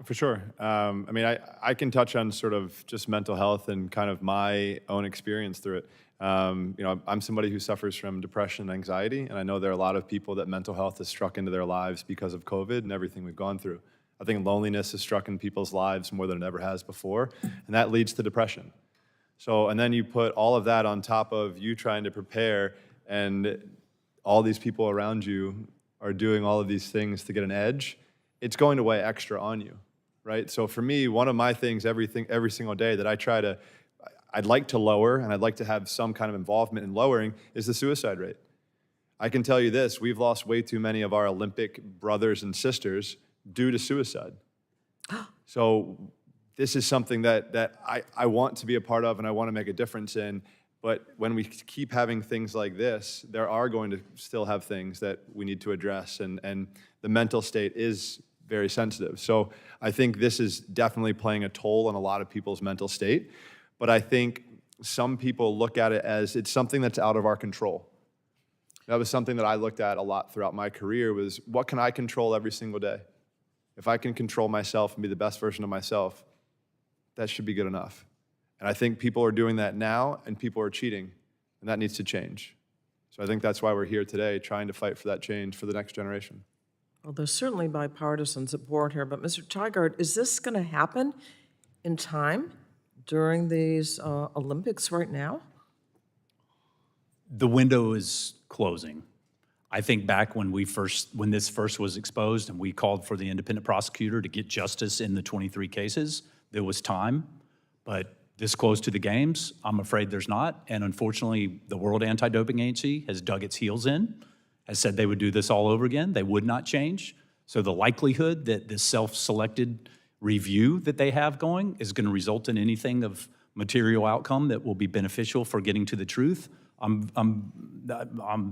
For sure. I mean, I can touch on sort of just mental health and kind of my own experience through it. You know, I'm somebody who suffers from depression and anxiety, and I know there are a lot of people that mental health has struck into their lives because of COVID and everything we've gone through. I think loneliness has struck in people's lives more than it ever has before, and that leads to depression. So, and then you put all of that on top of you trying to prepare, and all these people around you are doing all of these things to get an edge. It's going to weigh extra on you, right? So for me, one of my things every single day that I'd like to lower, and I'd like to have some kind of involvement in lowering, is the suicide rate. I can tell you this, we've lost way too many of our Olympic brothers and sisters due to suicide. So this is something that I want to be a part of and I want to make a difference in, but when we keep having things like this, there are going to still have things that we need to address, and the mental state is very sensitive. So I think this is definitely playing a toll on a lot of people's mental state, but I think some people look at it as it's something that's out of our control. That was something that I looked at a lot throughout my career, was what can I control every single day? If I can control myself and be the best version of myself, that should be good enough. And I think people are doing that now, and people are cheating, and that needs to change. So I think that's why we're here today, trying to fight for that change for the next generation. Well, there's certainly bipartisan support here, but Mr. Tygart, is this going to happen in time during these Olympics right now? The window is closing. I think back when this first was exposed and we called for the independent prosecutor to get justice in the 23 cases, there was time. But this close to the games, I'm afraid there's not. And unfortunately, the World Anti-Doping Agency has dug its heels in, has said they would do this all over again. They would not change. So the likelihood that this self-selected review that they have going is going to result in anything of material outcome that will be beneficial for getting to the truth, I'm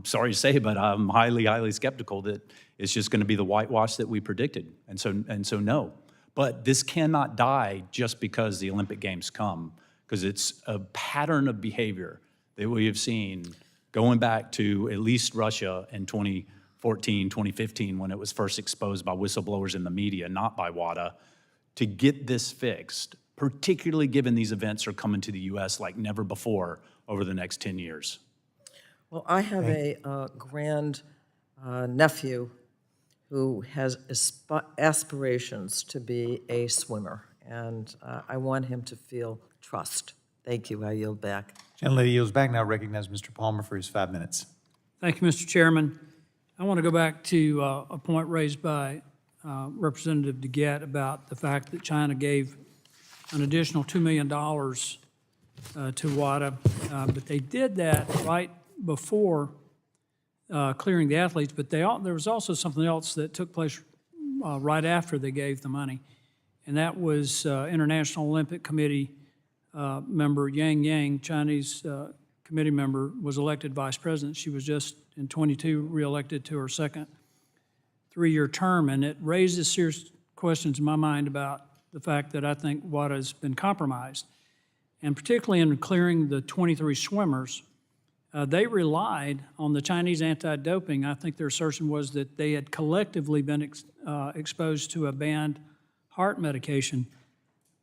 sorry to say, but I'm highly skeptical that it's just going to be the whitewash that we predicted. And so no. But this cannot die just because the Olympic Games come, because it's a pattern of behavior that we have seen going back to at least Russia in 2014, 2015, when it was first exposed by whistleblowers in the media, not by WADA, to get this fixed, particularly given these events are coming to the U.S. like never before over the next 10 years. Well, I have a grand nephew who has aspirations to be a swimmer, and I want him to feel trust. Thank you. I yield back. Gentlelady yields back. Now recognize Mr. Palmer for his 5 minutes. Thank you, Mr. Chairman. I want to go back to a point raised by Representative Dingell about the fact that China gave an additional $2 million to WADA, but they did that right before clearing the athletes, but there was also something else that took place right after they gave the money, and that was International Olympic Committee member Yang, Chinese committee member, was elected vice president. She was just in 22 reelected to her second three-year term, and it raises serious questions in my mind about the fact that I think WADA has been compromised, and particularly in clearing the 23 swimmers. They relied on the Chinese anti-doping. I think their assertion was that they had collectively been exposed to a banned heart medication.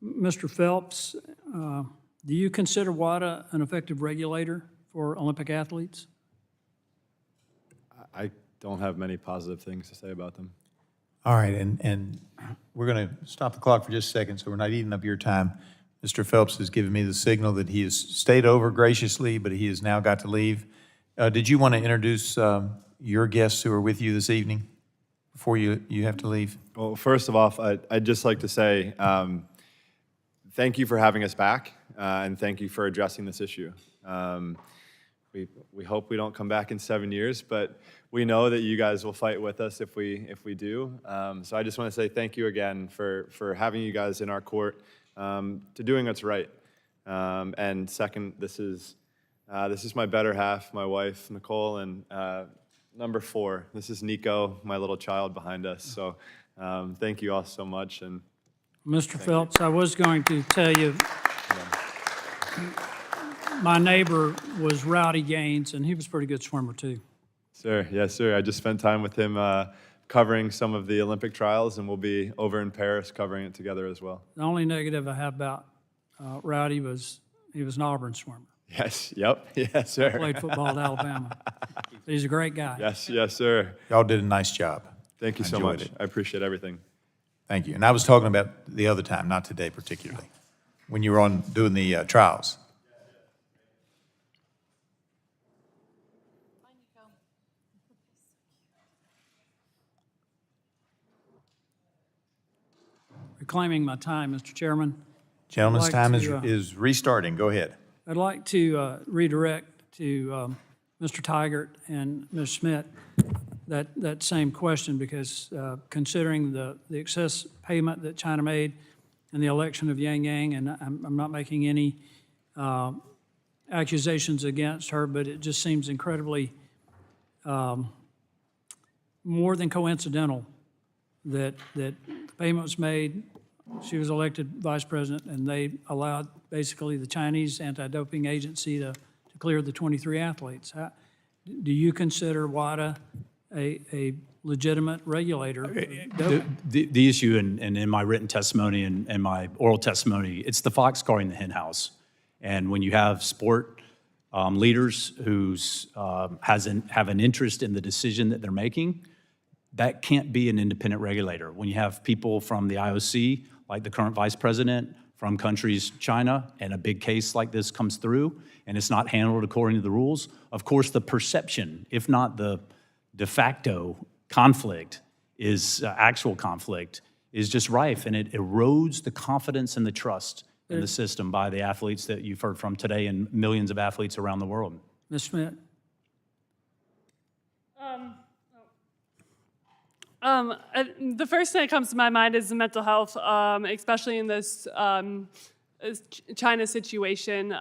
Mr. Phelps, do you consider WADA an effective regulator for Olympic athletes? I don't have many positive things to say about them. All right, and we're going to stop the clock for just a second, so we're not eating up your time. Mr. Phelps has given me the signal that he has stayed over graciously, but he has now got to leave. Did you want to introduce your guests who are with you this evening before you have to leave? Well, first of all, I'd just like to say thank you for having us back, and thank you for addressing this issue. We hope we don't come back in 7 years, but we know that you guys will fight with us if we do. So I just want to say thank you again for having you guys in our court, to doing what's right. And second, this is my better half, my wife, Nicole, and number 4, this is Nico, my little child behind us. So thank you all so much. And Mr. Phelps, I was going to tell you, my neighbor was Rowdy Gaines, and he was a pretty good swimmer too. Sir, yes, sir. I just spent time with him covering some of the Olympic trials, and we'll be over in Paris covering it together as well. The only negative I have about Rowdy was he was an Auburn swimmer. Yes, yep, yes, sir. Played football at Alabama. But he's a great guy. Yes, sir. Y'all did a nice job. Thank you so enjoyed much. it. I appreciate everything. Thank you. And I was talking about the other time, not today particularly, when you were on doing the trials. Reclaiming my time, Mr. Chairman. Gentleman's I'd time like to, is restarting. Go ahead. I'd like to redirect to Mr. Tygart and Ms. Schmitt that same question, because considering the excess payment that China made in the election of Yang, and I'm not making any accusations against her, but it just seems incredibly more than coincidental that the payment was made, she was elected vice president, and they allowed basically the Chinese anti-doping agency to clear the 23 athletes. Do you consider WADA a legitimate regulator? The issue, and in my written testimony and my oral testimony, it's the fox guarding the hen house. And when you have sport leaders who have an interest in the decision that they're making, that can't be an independent regulator. When you have people from the IOC, like the current vice president, from countries, China, and a big case like this comes through, and it's not handled according to the rules, of course, the perception, if not the de facto conflict, is actual conflict, is just rife, and it erodes the confidence and the trust in the system by the athletes that you've heard from today and millions of athletes around the world. Ms. Schmitt? The first thing that comes to my mind is the mental health, especially in this China situation.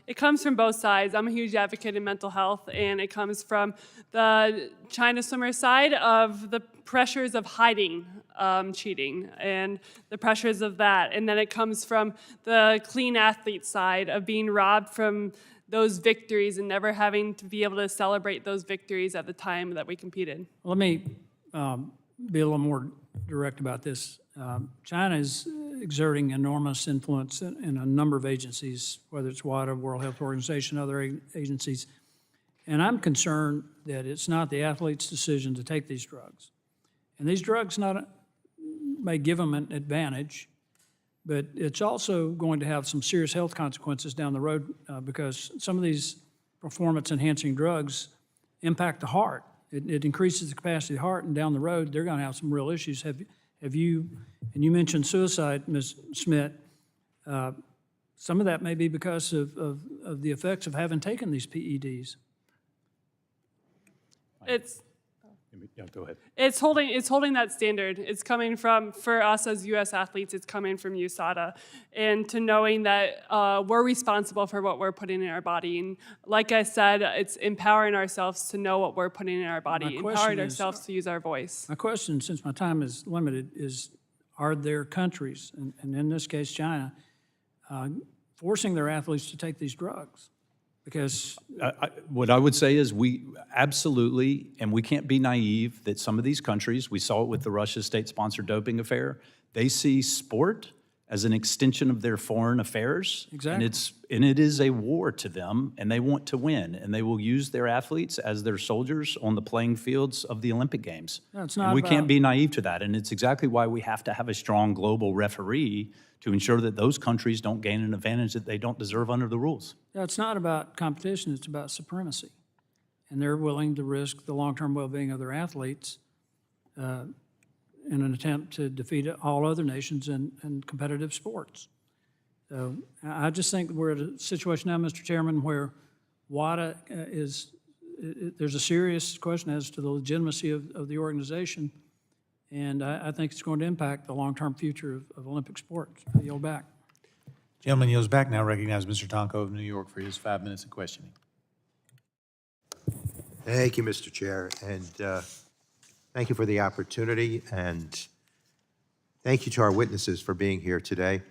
It comes from both sides. I'm a huge advocate in mental health, and it comes from the China swimmer side of the pressures of hiding cheating and the pressures of that. And then it comes from the clean athlete side of being robbed from those victories and never having to be able to celebrate those victories at the time that we competed. Let me be a little more direct about this. China is exerting enormous influence in a number of agencies, whether it's WADA, World Health Organization, other agencies. And I'm concerned that it's not the athlete's decision to take these drugs. And these drugs may give them an advantage, but it's also going to have some serious health consequences down the road because some of these performance-enhancing drugs impact the heart. It increases the capacity of the heart, and down the road, they're going to have some real issues. Have you, and you mentioned suicide, Ms. Schmitt, some of that may be because of the effects of having taken these PEDs. Yeah, go ahead. It's holding that standard. It's coming from, for us as U.S. athletes, it's coming from USADA, and to knowing that we're responsible for what we're putting in our body. And like I said, it's empowering ourselves to know what we're putting in our body, empowering ourselves to use our voice. My question, since my time is limited, is are there countries, and in this case China, forcing their athletes to take these drugs? Because what I would say is we absolutely, and we can't be naive that some of these countries, we saw it with the Russia state-sponsored doping affair, they see sport as an extension of their foreign affairs. Exactly. And it is a war to them, and they want to win, and they will use their athletes as their soldiers on the playing fields of the Olympic Games. No, it's And not we about- can't be naive to that, and it's exactly why we have to have a strong global referee to ensure that those countries don't gain an advantage that they don't deserve under the rules. No, it's not about competition, it's about supremacy. And they're willing to risk the long-term well-being of their athletes in an attempt to defeat all other nations in competitive sports. So I just think we're at a situation now, Mr. Chairman, where WADA there's a serious question as to the legitimacy of the organization, and I think it's going to impact the long-term future of Olympic sports. I yield back. Gentleman yields back. Now recognize Mr. Tonko of New York for his 5 minutes of questioning. Thank you, Mr. Chair, and thank you for the opportunity, and thank you to our witnesses for being here today.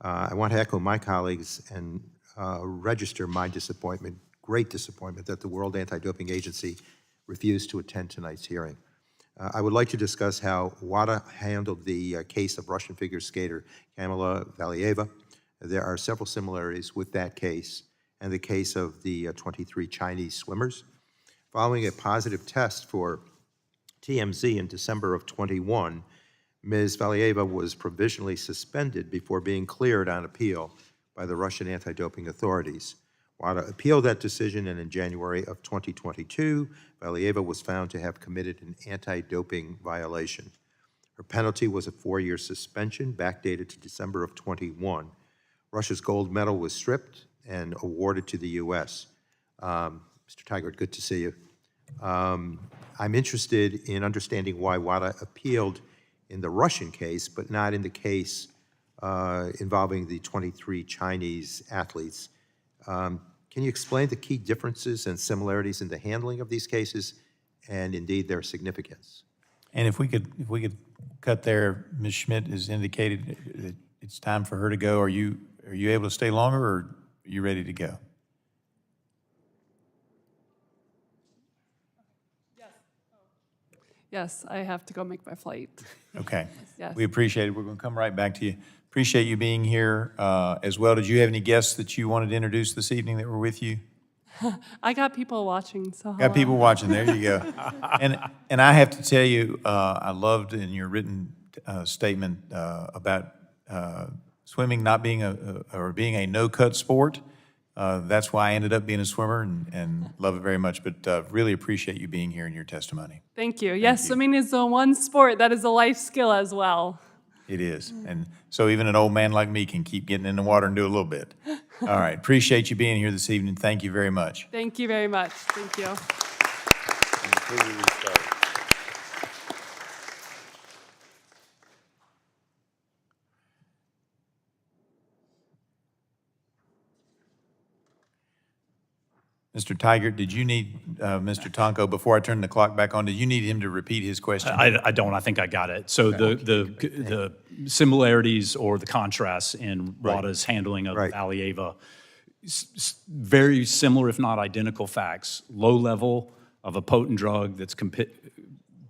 I want to echo my colleagues and register my disappointment, great disappointment, that the World Anti-Doping Agency refused to attend tonight's hearing. I would like to discuss how WADA handled the case of Russian figure skater Kamila Valieva. There are several similarities with that case and the case of the 23 Chinese swimmers. Following a positive test for TMZ in December of 21, Ms. Valieva was provisionally suspended before being cleared on appeal by the Russian anti-doping authorities. WADA appealed that decision, and in January of 2022, Valieva was found to have committed an anti-doping violation. Her penalty was a 4-year suspension, backdated to December of 21. Russia's gold medal was stripped and awarded to the U.S. Mr. Tygart, good to see you. I'm interested in understanding why WADA appealed in the Russian case, but not in the case involving the 23 Chinese athletes. Can you explain the key differences and similarities in the handling of these cases and indeed their significance? And if we could cut there, Ms. Schmitt has indicated that it's time for her to go. Are you able to stay longer, or are you ready to go? Yes, I have to go make my flight. Okay. Yes. We appreciate it. We're going to come right back to you. Appreciate you being here as well. Did you have any guests that you wanted to introduce this evening that were with you? I got people watching, so Got hello. people watching, there you go. And I have to tell you, I loved in your written statement about swimming not being or being a no-cut sport. That's why I ended up being a swimmer and love it very much, but really appreciate you being here and your testimony. Thank you. Yes, swimming is the one sport that is a life skill as well. It is. And so even an old man like me can keep getting in the water and do a little bit. All right, appreciate you being here this evening. Thank you very much. Thank you very much. Thank you. Mr. Tygart, did you need Mr. Tonko, before I turn the clock back on, did you need him to repeat his question? I don't. I think I got it. So the similarities or the contrasts in WADA's handling of Valieva, very similar, if not identical facts. Low level of a potent drug that's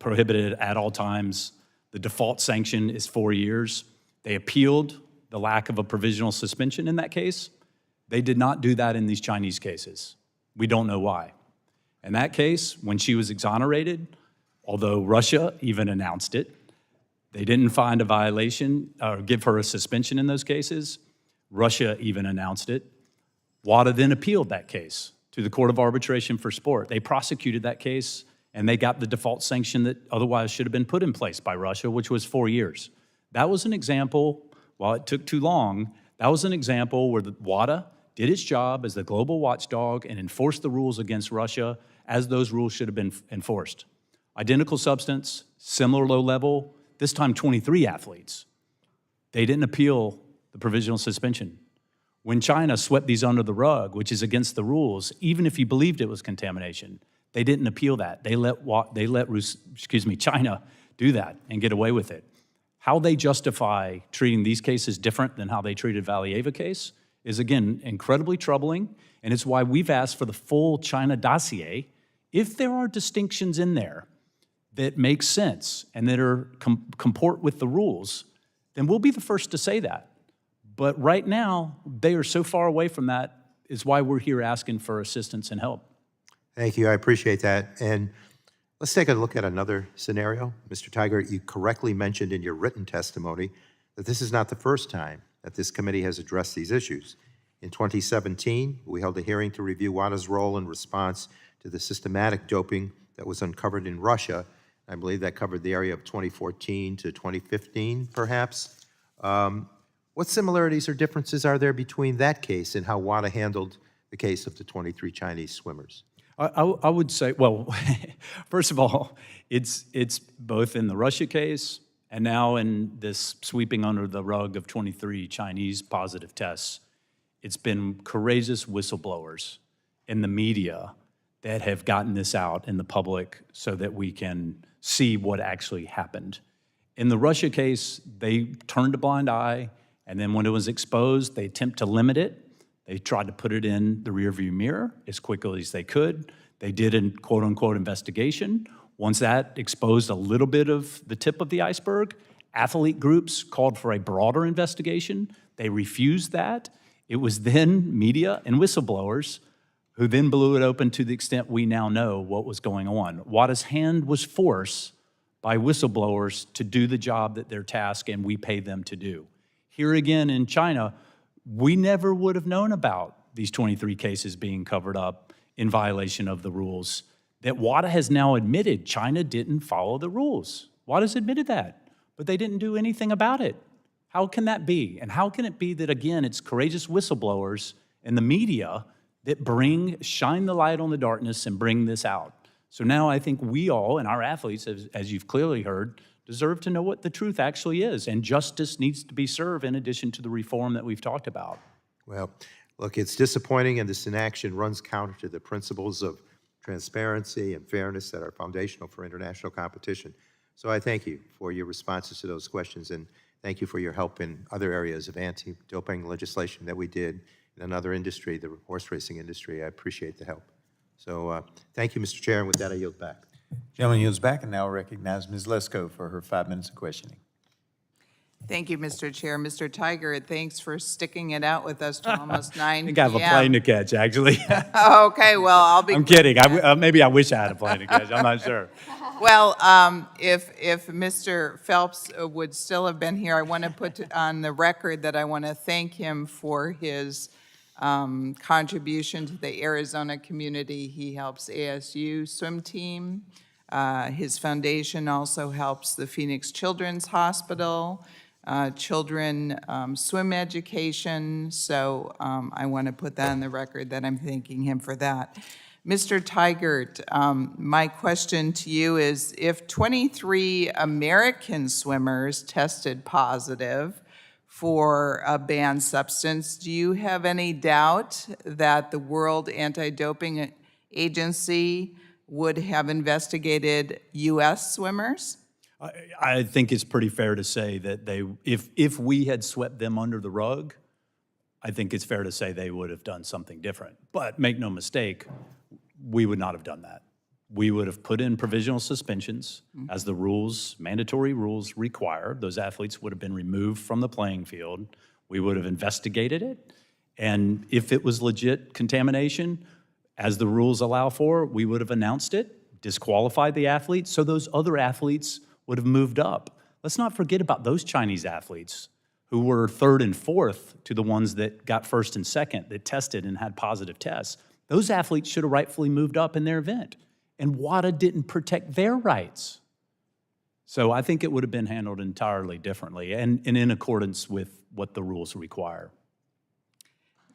prohibited at all times. The default sanction is 4 years. They appealed the lack of a provisional suspension in that case. They did not do that in these Chinese cases. We don't know why. In that case, when she was exonerated, although Russia even announced it, they didn't find a violation or give her a suspension in those cases. Russia even announced it. WADA then appealed that case to the Court of Arbitration for Sport. They prosecuted that case, and they got the default sanction that otherwise should have been put in place by Russia, which was 4 years. That was an example, while it took too long, that was an example where the WADA did its job as the global watchdog and enforced the rules against Russia as those rules should have been enforced. Identical substance, similar low level, this time 23 athletes. They didn't appeal the provisional suspension. When China swept these under the rug, which is against the rules, even if you believed it was contamination, they didn't appeal that. They let China do that and get away with it. How they justify treating these cases different than how they treated Valieva case is, again, incredibly troubling, and it's why we've asked for the full China dossier. If there are distinctions in there that make sense and that are comport with the rules, then we'll be the first to say that. But right now, they are so far away from that, is why we're here asking for assistance and help. Thank you, I appreciate that. And let's take a look at another scenario. Mr. Tygart, you correctly mentioned in your written testimony that this is not the first time that this committee has addressed these issues. In 2017, we held a hearing to review WADA's role in response to the systematic doping that was uncovered in Russia. I believe that covered the area of 2014 to 2015, perhaps. What similarities or differences are there between that case and how WADA handled the case of the 23 Chinese swimmers? I would say, well, first of all, it's both in the Russia case and now in this sweeping under the rug of 23 Chinese positive tests. It's been courageous whistleblowers in the media that have gotten this out in the public so that we can see what actually happened. In the Russia case, they turned a blind eye, and then when it was exposed, they attempted to limit it. They tried to put it in the rearview mirror as quickly as they could. They did a quote-unquote investigation. Once that exposed a little bit of the tip of the iceberg, athlete groups called for a broader investigation. They refused that. It was then media and whistleblowers who then blew it open to the extent we now know what was going on. WADA's hand was forced by whistleblowers to do the job that they're tasked and we pay them to do. Here again in China, we never would have known about these 23 cases being covered up in violation of the rules that WADA has now admitted China didn't follow the rules. WADA's admitted that, but they didn't do anything about it. How can that be? And how can it be that, again, it's courageous whistleblowers and the media that shine the light on the darkness and bring this out? So now I think we all, and our athletes, as you've clearly heard, deserve to know what the truth actually is, and justice needs to be served in addition to the reform that we've talked about. Well, look, it's disappointing, and this inaction runs counter to the principles of transparency and fairness that are foundational for international competition. So I thank you for your responses to those questions, and thank you for your help in other areas of anti-doping legislation that we did in another industry, the horse racing industry. I appreciate the help. So thank you, Mr. Chair, and with that, I yield back. Gentleman yields back, and now recognize Ms. Lesko for her 5 minutes of questioning. Thank you, Mr. Chair. Mr. Tygart, thanks for sticking it out with us till almost 9 I p.m. think I have a plane to catch, actually. Okay, well, I'll be. I'm kidding. Maybe I wish I had a plane to catch. I'm not sure. Well, if Mr. Phelps would still have been here, I want to put on the record that I want to thank him for his contribution to the Arizona community. He helps ASU swim team. His foundation also helps the Phoenix Children's Hospital, children swim education. So I want to put that on the record that I'm thanking him for that. Mr. Tygart, my question to you is, if 23 American swimmers tested positive for a banned substance, do you have any doubt that the World Anti-Doping Agency would have investigated U.S. swimmers? I think it's pretty fair to say that if we had swept them under the rug, I think it's fair to say they would have done something different. But make no mistake, we would not have done that. We would have put in provisional suspensions as the rules, mandatory rules require. Those athletes would have been removed from the playing field. We would have investigated it. And if it was legit contamination, as the rules allow for, we would have announced it, disqualified the athletes, so those other athletes would have moved up. Let's not forget about those Chinese athletes who were third and fourth to the ones that got first and second, that tested and had positive tests. Those athletes should have rightfully moved up in their event, and WADA didn't protect their rights. So I think it would have been handled entirely differently and in accordance with what the rules require.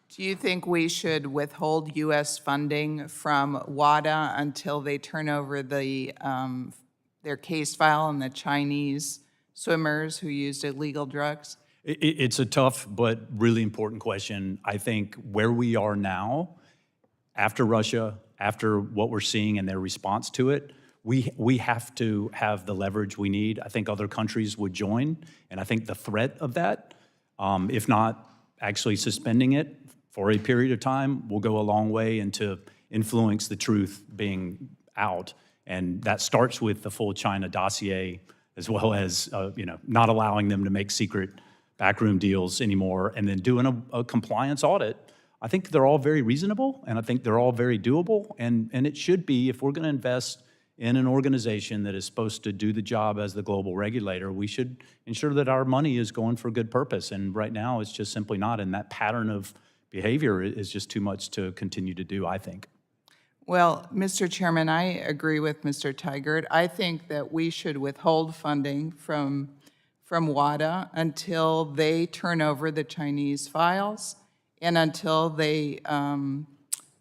Do you think we should withhold U.S. funding from WADA until they turn over their case file on the Chinese swimmers who used illegal drugs? It's a tough but really important question. I think where we are now, after Russia, after what we're seeing and their response to it, we have to have the leverage we need. I think other countries would join, and I think the threat of that, if not actually suspending it for a period of time, will go a long way into influence the truth being out. And that starts with the full China dossier, as well as not allowing them to make secret backroom deals anymore, and then doing a compliance audit. I think they're all very reasonable, and I think they're all very doable, and it should be, if we're gonna invest in an organization that is supposed to do the job as the global regulator, we should ensure that our money is going for a good purpose, and right now it's just simply not, and that pattern of behavior is just too much to continue to do, I think. Well, Mr. Chairman, I agree with Mr. Tygart. I think that we should withhold funding from WADA until they turn over the Chinese files and until they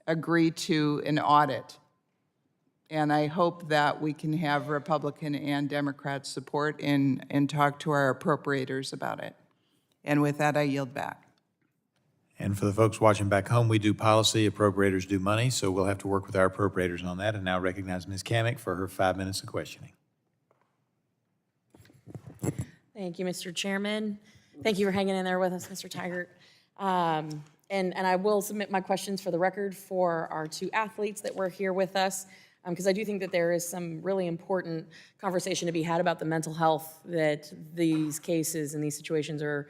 agree to an audit. And I hope that we can have Republican and Democrat support and talk to our appropriators about it. And with that, I yield back. And for the folks watching back home, we do policy, appropriators do money, so we'll have to work with our appropriators on that. And now recognize Ms. Kamick for her 5 minutes of questioning. Thank you, Mr. Chairman. Thank you for hanging in there with us, Mr. Tygart. And I will submit my questions for the record for our two athletes that were here with us, because I do think that there is some really important conversation to be had about the mental health that these cases and these situations are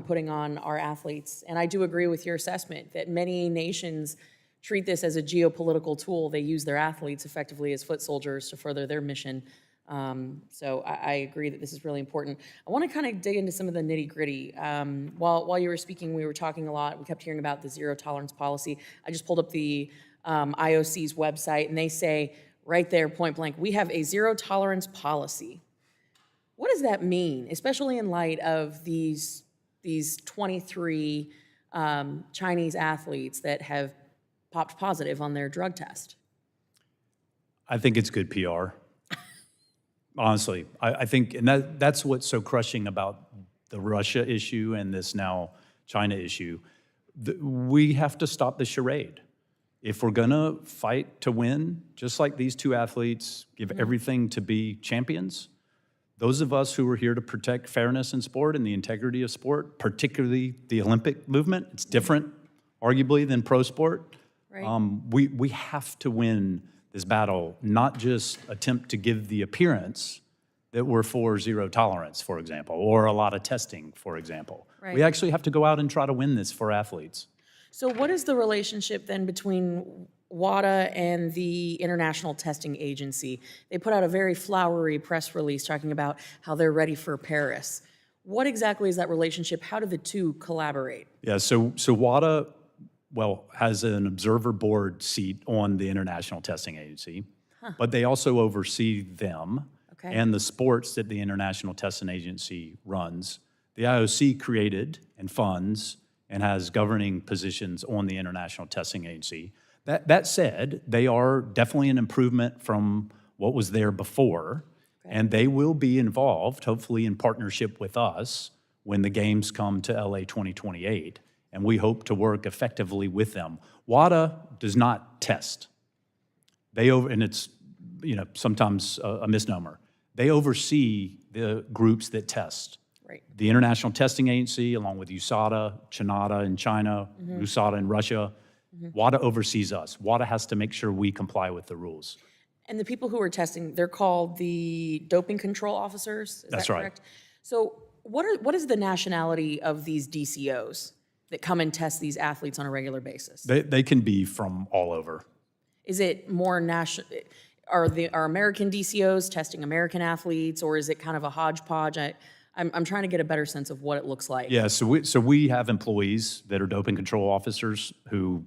putting on our athletes. And I do agree with your assessment that many nations treat this as a geopolitical tool. They use their athletes effectively as foot soldiers to further their mission. So I agree that this is really important. I want to kind of dig into some of the nitty gritty. While you were speaking, we were talking a lot. We kept hearing about the zero tolerance policy. I just pulled up the IOC's website, and they say right there, point blank, we have a zero tolerance policy. What does that mean, especially in light of these 23 Chinese athletes that have popped positive on their drug test? I think it's good PR. Honestly, I think, and that's what's so crushing about the Russia issue and this now China issue. We have to stop the charade. If we're gonna fight to win, just like these two athletes give everything to be champions, those of us who are here to protect fairness in sport and the integrity of sport, particularly the Olympic movement, it's different, arguably, than pro sport. Right. We have to win this battle, not just attempt to give the appearance that were for zero tolerance, for example, or a lot of testing, for example. Right. We actually have to go out and try to win this for athletes. So what is the relationship then between WADA and the International Testing Agency? They put out a very flowery press release talking about how they're ready for Paris. What exactly is that relationship? How do the two collaborate? Yeah, so WADA, well, has an observer board seat on the International Testing Agency, but they also oversee them Okay. and the sports that the International Testing Agency runs. The IOC created and funds and has governing positions on the International Testing Agency. That said, they are definitely an improvement from what was there before, and they will be involved, hopefully in partnership with us, when the games come to LA 2028, and we hope to work effectively with them. WADA does not test. And it's sometimes a misnomer. They oversee the groups that test. Right. The International Testing Agency, along with USADA, CHINATA in China, USADA in Russia, WADA oversees us. WADA has to make sure we comply with the rules. And the people who are testing, they're called the doping control officers, is That's that right. correct? So what is the nationality of these DCOs that come and test these athletes on a regular basis? They can be from all over. Is it more national? Are American DCOs testing American athletes, or is it kind of a hodgepodge? I'm trying to get a better sense of what it looks like. Yeah, so we have employees that are doping control officers who,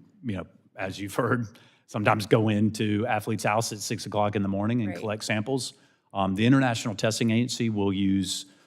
as you've heard, sometimes go into athletes' house at 6 o'clock in the morning and Right. collect samples. The International Testing Agency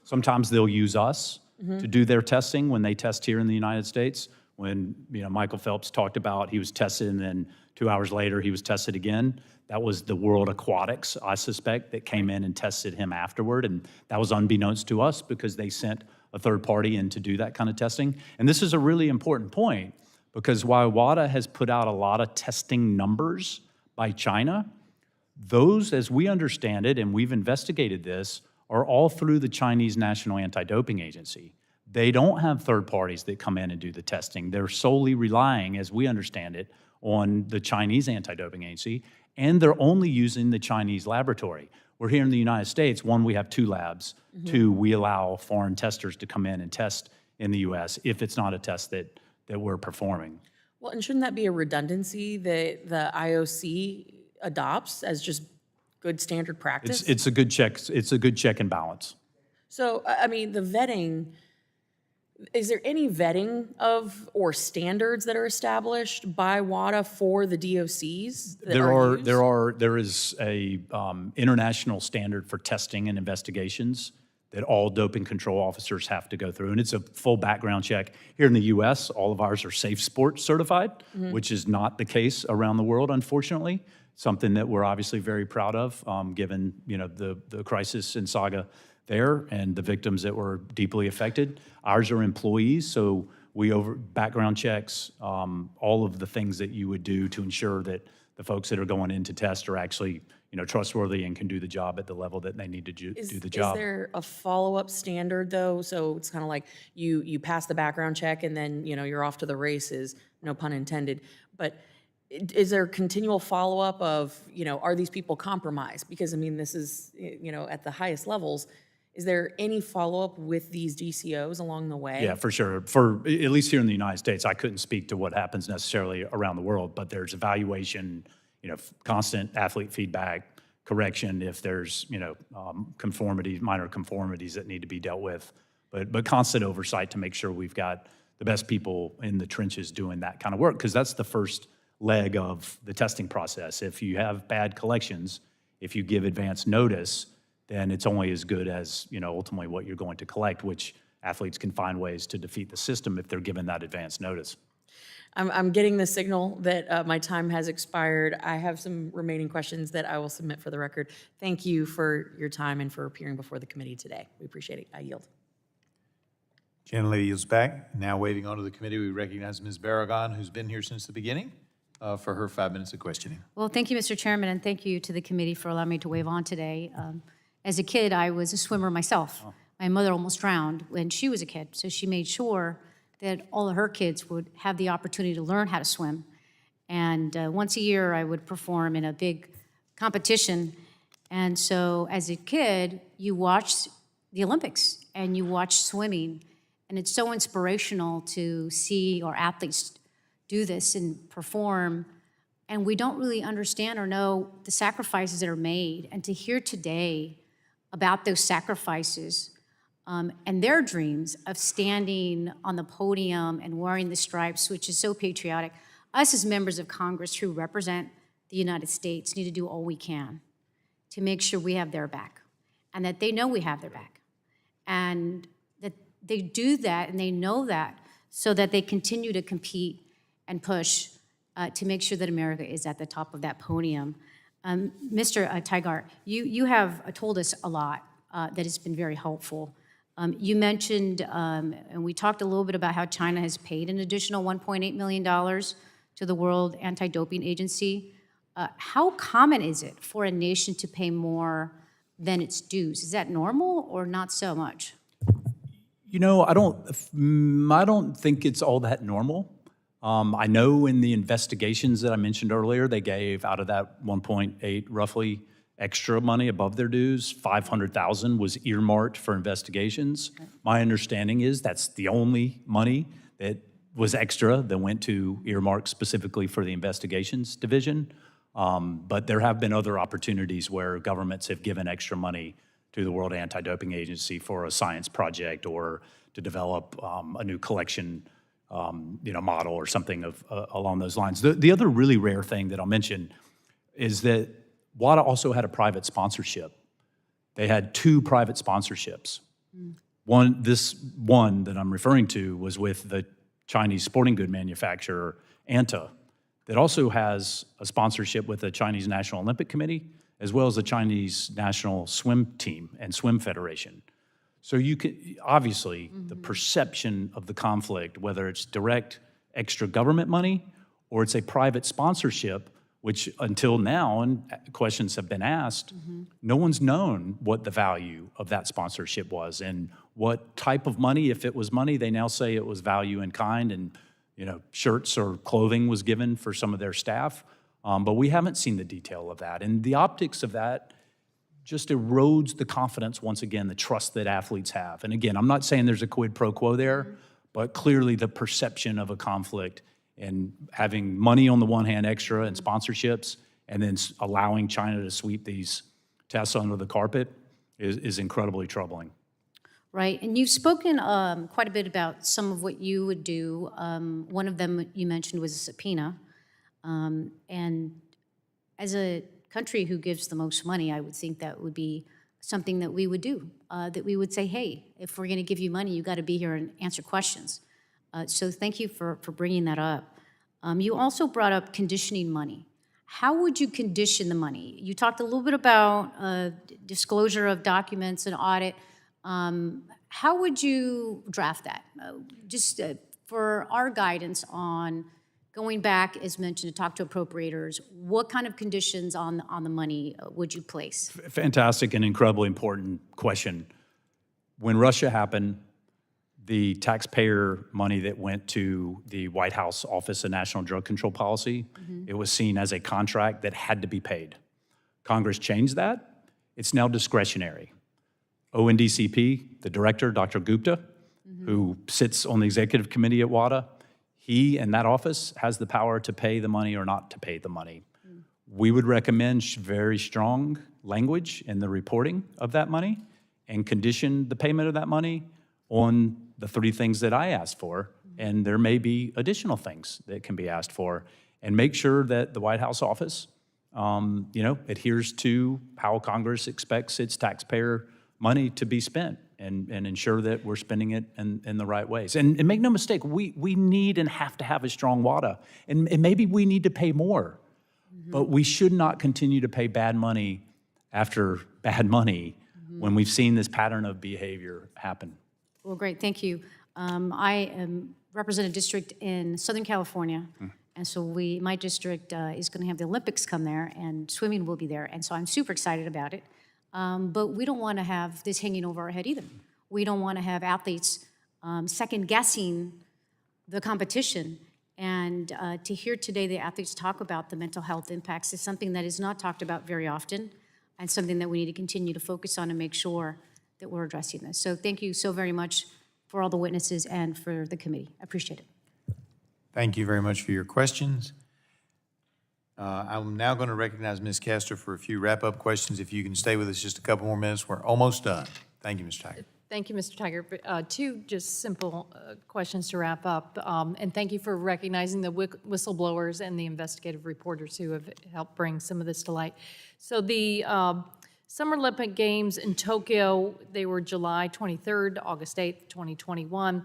sometimes they'll use us to do their testing when they test here in the United States. When, Michael Phelps talked about he was tested and then 2 hours later he was tested again. That was the World Aquatics, I suspect, that came in and tested him afterward. And that was unbeknownst to us because they sent a third party in to do that kind of testing. And this is a really important point because while WADA has put out a lot of testing numbers by China, those, as we understand it, and we've investigated this, are all through the Chinese National Anti-Doping Agency. They don't have third parties that come in and do the testing. They're solely relying, as we understand it, on the Chinese Anti-Doping Agency, and they're only using the Chinese laboratory. We're here in the United States, one, we have 2 labs. 2, we allow foreign testers to come in and test in the US if it's not a test that we're performing. Well, and shouldn't that be a redundancy that the IOC adopts as just good standard practice? It's a good check. It's a good check and balance. So, I mean, the vetting, is there any vetting of or standards that are established by WADA for the DOCs that There is a international standard for testing and investigations that all doping control officers have to go through, and it's a full background check. Here in the U.S., all of ours are Safe Sport certified, which is not the case around the world, unfortunately. Something that we're obviously very proud of, given the crisis and saga there and the victims that were deeply affected. Ours are employees, so we background checks, all of the things that you would do to ensure that the folks that are going in to test are actually trustworthy and can do the job at the level that they need to do the job. Is there a follow-up standard, though? So it's kind of like you pass the background check and then, you're off to the races, no pun intended. But is there continual follow-up of, are these people compromised? Because, this is, at the highest levels. Is there any follow-up with these DCOs along the way? Yeah, for sure. For at least here in the United States, I couldn't speak to what happens necessarily around the world, but there's evaluation, constant athlete feedback, correction if there's, conformities, minor conformities that need to be dealt with, but constant oversight to make sure we've got the best people in the trenches doing that kind of work, because that's the first leg of the testing process. If you have bad collections, if you give advance notice, then it's only as good as, ultimately what you're going to collect, which athletes can find ways to defeat the system if they're given that advance notice. I'm getting the signal that my time has expired. I have some remaining questions that I will submit for the record. Thank you for your time and for appearing before the committee today. We appreciate it. I yield. Gentlelady is back. Now waving on to the committee, we recognize Ms. Barragan, who's been here since the beginning, for her 5 minutes of questioning. Well, thank you, Mr. Chairman, and thank you to the committee for allowing me to wave on today. As a kid, I was a swimmer myself. My mother almost drowned when she was a kid, so she made sure that all of her kids would have the opportunity to learn how to swim. And once a year, I would perform in a big competition, And so as a kid, you watch the Olympics and you watch swimming, and it's so inspirational to see our athletes do this and perform, and we don't really understand or know the sacrifices that are made. And to hear today about those sacrifices and their dreams of standing on the podium and wearing the stripes, which is so patriotic, us as members of Congress who represent the United States need to do all we can to make sure we have their back and that they know we have their back. And that they do that and they know that so that they continue to compete and push to make sure that America is at the top of that podium. Mr. Tygart, you have told us a lot that has been very helpful. You mentioned, and we talked a little bit about how China has paid an additional $1.8 million to the World Anti-Doping Agency. How common is it for a nation to pay more than its dues? Is that normal or not so much? You know, I don't think it's all that normal. I know in the investigations that I mentioned earlier, they gave out of that 1.8 roughly extra money above their dues, 500,000 was earmarked for investigations. My understanding is that's the only money that was extra that went to earmark specifically for the investigations division. But there have been other opportunities where governments have given extra money to the World Anti-Doping Agency for a science project or to develop a new collection model or something along those lines. The other really rare thing that I'll mention is that WADA also had a private sponsorship. They had 2 private sponsorships. This one that I'm referring to was with the Chinese sporting good manufacturer, Anta, that also has a sponsorship with the Chinese National Olympic Committee, as well as the Chinese National Swim Team and Swim Federation. So you can, obviously, the perception of the conflict, whether it's direct extra government money or it's a private sponsorship, which until now, and questions have been asked, no one's known what the value of that sponsorship was and what type of money, if it was money, they now say it was value in kind and shirts or clothing was given for some of their staff. But we haven't seen the detail of that. And the optics of that just erodes the confidence, once again, the trust that athletes have. And again, I'm not saying there's a quid pro quo there, but clearly the perception of a conflict and having money on the one hand extra and sponsorships and then allowing China to sweep these tests under the carpet is incredibly troubling. Right, and you've spoken quite a bit about some of what you would do. One of them you mentioned was a subpoena. And as a country who gives the most money, I would think that would be something that we would do, that we would say, hey, if we're gonna give you money, you gotta be here and answer questions. So thank you for bringing that up. You also brought up conditioning money. How would you condition the money? You talked a little bit about disclosure of documents and audit. How would you draft that? Just for our guidance on going back, as mentioned, to talk to appropriators, what kind of conditions on the money would you place? Fantastic and incredibly important question. When Russia happened, the taxpayer money that went to the White House Office of National Drug Control Policy, it was seen as a contract that had to be paid. Congress changed that. It's now discretionary. ONDCP, the director, Dr. Gupta, who sits on the executive committee at WADA, he and that office has the power to pay the money or not to pay the money. We would recommend very strong language in the reporting of that money and condition the payment of that money on the 3 things that I asked for, and there may be additional things that can be asked for, and make sure that the White House office, adheres to how Congress expects its taxpayer money to be spent, and ensure that we're spending it in the right ways. And make no mistake, we need and have to have a strong WADA, and maybe we need to pay more, but we should not continue to pay bad money after bad money when we've seen this pattern of behavior happen. Well, great, thank you. I represent a district in Southern California, and so my district is going to have the Olympics come there, and swimming will be there, and so I'm super excited about it. But we don't want to have this hanging over our head either. We don't want to have athletes second-guessing the competition. And to hear today the athletes talk about the mental health impacts is something that is not talked about very often. and something that we need to continue to focus on and make sure that we're addressing this. So thank you so very much for all the witnesses and for the committee. I appreciate it. Thank you very much for your questions. I'm now going to recognize Ms. Castor for a few wrap-up questions. If you can stay with us just a couple more minutes, we're almost done. Thank you, Mr. Tygart. Thank you, Mr. Tygart. Two just simple questions to wrap up. And thank you for recognizing the whistleblowers and the investigative reporters who have helped bring some of this to light. So the Summer Olympic Games in Tokyo, they were July 23rd, August 8th, 2021.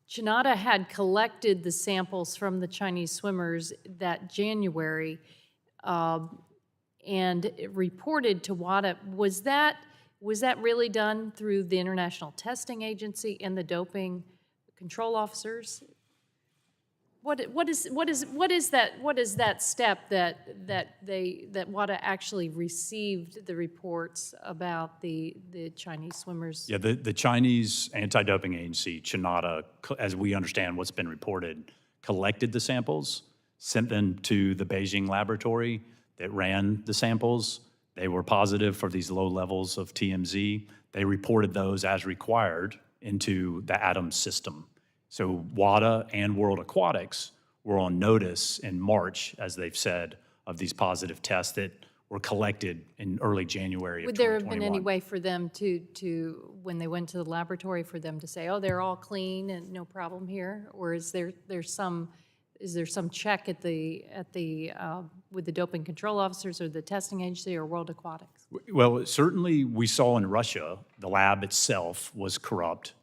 Chinata had collected the samples from the Chinese swimmers that January and it reported to WADA. Was that really done through the International Testing Agency and the doping control officers? What is that step that WADA actually received the reports about the Chinese swimmers? Yeah, the Chinese anti-doping agency, Chinata, as we understand what's been reported, collected the samples, sent them to the Beijing laboratory that ran the samples. They were positive for these low levels of TMZ. They reported those as required into the ATOM system. So WADA and World Aquatics were on notice in March, as they've said, of these positive tests that were collected in early January of 2021. Would there have been any way for them to when they went to the laboratory, for them to say, oh, they're all clean and no problem here? Or is there some check at the with the doping control officers or the testing agency or World Aquatics? Well, certainly we saw in Russia, the lab itself was corrupt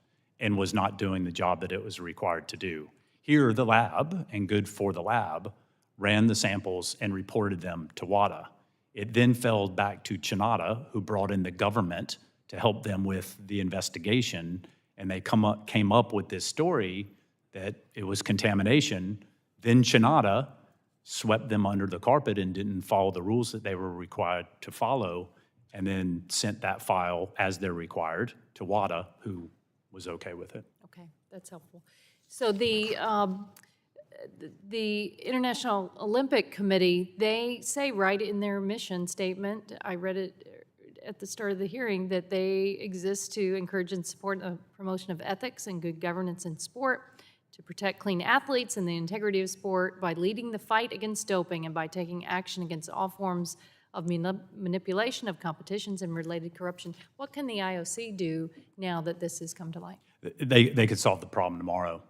and was not doing the job that it was required to do. Here, the lab, and good for the lab, ran the samples and reported them to WADA. It then fell back to Chinata, who brought in the government to help them with the investigation, and they came up with this story that it was contamination. Then Chinata swept them under the carpet and didn't follow the rules that they were required to follow, and then sent that file as they're required to WADA, who was okay with it. Okay, that's helpful. So the International Olympic Committee, they say right in their mission statement, I read it at the start of the hearing, that they exist to encourage and support the promotion of ethics and good governance in sport, to protect clean athletes and the integrity of sport by leading the fight against doping and by taking action against all forms of manipulation of competitions and related corruption. What can the IOC do now that this has come to light? They could solve the problem tomorrow.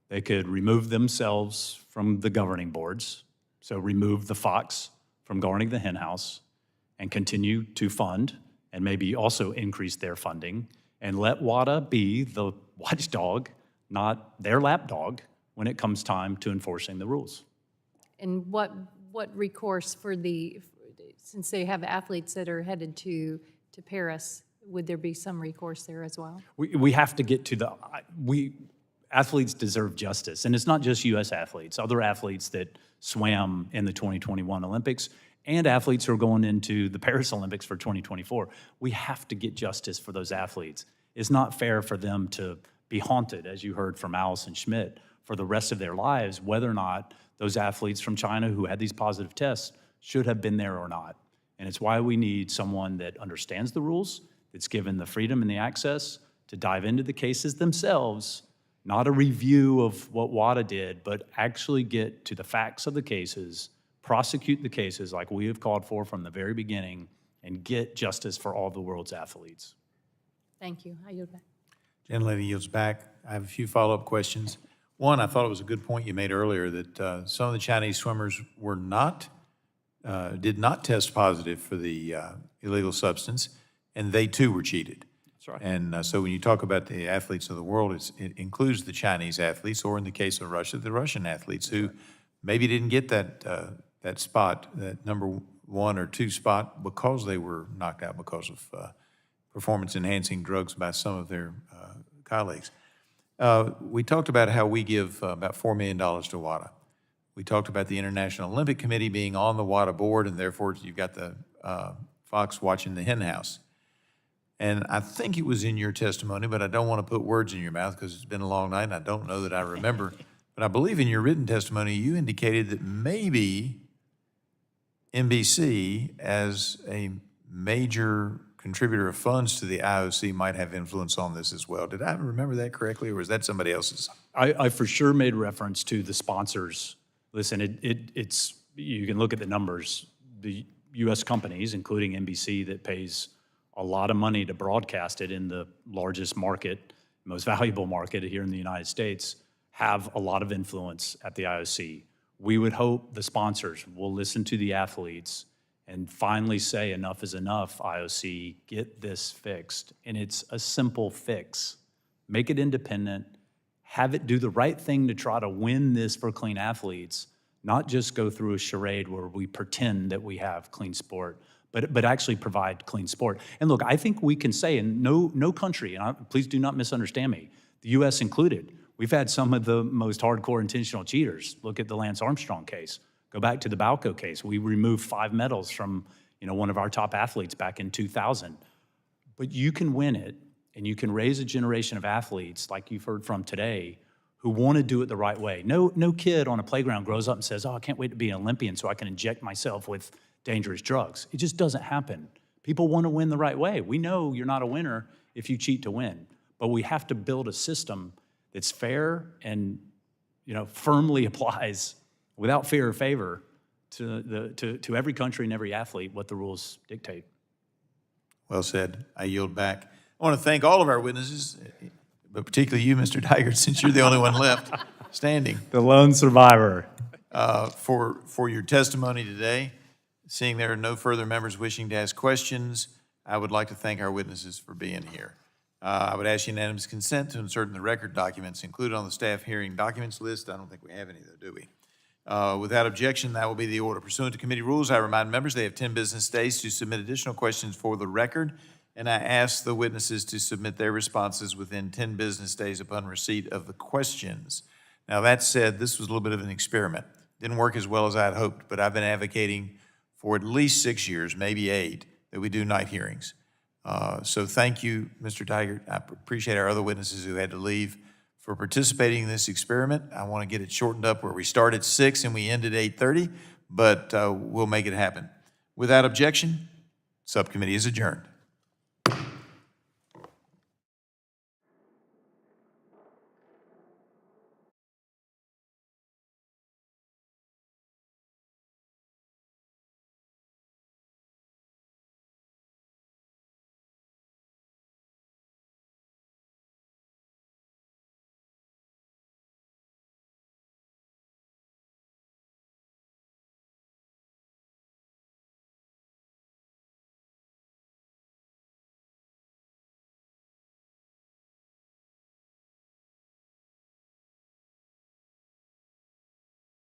They could remove themselves from the governing boards, so remove the fox from guarding the hen house, and continue to fund and maybe also increase their funding, and let WADA be the watchdog, not their lapdog, when it comes time to enforcing the rules. And what recourse for since they have athletes that are headed to Paris, would there be some recourse there as well? We have to get to athletes deserve justice, and it's not just U.S. athletes, other athletes that swam in the 2021 Olympics, and athletes who are going into the Paris Olympics for 2024. We have to get justice for those athletes. It's not fair for them to be haunted, as you heard from Allison Schmitt, for the rest of their lives, whether or not those athletes from China who had these positive tests should have been there or not. And it's why we need someone that understands the rules, that's given the freedom and the access to dive into the cases themselves, not a review of what WADA did, but actually get to the facts of the cases, prosecute the cases like we have called for from the very beginning, and get justice for all the world's athletes. Thank you. I yield back. Gentlelady yields back. I have a few follow-up questions. One, I thought it was a good point you made earlier that some of the Chinese swimmers did not test positive for the illegal substance, and they too were cheated. That's right. And so when you talk about the athletes of the world, it includes the Chinese athletes, or in the case of Russia, the Russian athletes who maybe didn't get that spot, that number 1 or 2 spot, because they were knocked out because of performance-enhancing drugs by some of their colleagues. We talked about how we give about $4 million to WADA. We talked about the International Olympic Committee being on the WADA board, and therefore you've got the fox watching the hen house. And I think it was in your testimony, but I don't want to put words in your mouth because it's been a long night and I don't know that I remember. But I believe in your written testimony, you indicated that maybe NBC, as a major contributor of funds to the IOC, might have influence on this as well. Did I remember that correctly, or was that somebody else's? I for sure made reference to the sponsors. Listen, it's you can look at the numbers. The U.S. companies, including NBC, that pays a lot of money to broadcast it in the largest market, most valuable market here in the United States, have a lot of influence at the IOC. We would hope the sponsors will listen to the athletes and finally say enough is enough, IOC, get this fixed. And it's a simple fix. Make it independent, have it do the right thing to try to win this for clean athletes, not just go through a charade where we pretend that we have clean sport, but actually provide clean sport. And look, I think we can say, and no country, and please do not misunderstand me, the U.S. included, we've had some of the most hardcore intentional cheaters. Look at the Lance Armstrong case. Go back to the Balco case. We removed 5 medals from one of our top athletes back in 2000. But you can win it, and you can raise a generation of athletes, like you've heard from today, who want to do it the right way. No kid on a playground grows up and says, oh, I can't wait to be an Olympian so I can inject myself with dangerous drugs. It just doesn't happen. People want to win the right way. We know you're not a winner if you cheat to win, but we have to build a system that's fair and firmly applies without fear or favor to every country and every athlete what the rules dictate. Well said. I yield back. I want to thank all of our witnesses, but particularly you, Mr. Tygart, since you're the only one left standing. The lone survivor. For your testimony today. Seeing there are no further members wishing to ask questions, I would like to thank our witnesses for being here. I would ask unanimous consent to insert in the record documents included on the staff hearing documents list. I don't think we have any, though, do we? Without objection, that will be the order. Pursuant to committee rules, I remind members they have 10 business days to submit additional questions for the record, and I ask the witnesses to submit their responses within 10 business days upon receipt of the questions. Now, that said, this was a little bit of an experiment. Didn't work as well as I had hoped, but I've been advocating for at least 6 years, maybe 8, that we do night hearings. So thank you, Mr. Tygart. I appreciate our other witnesses who had to leave for participating in this experiment. I want to get it shortened up where we start at 6 and we end at 8:30, but we'll make it happen. Without objection, subcommittee is adjourned.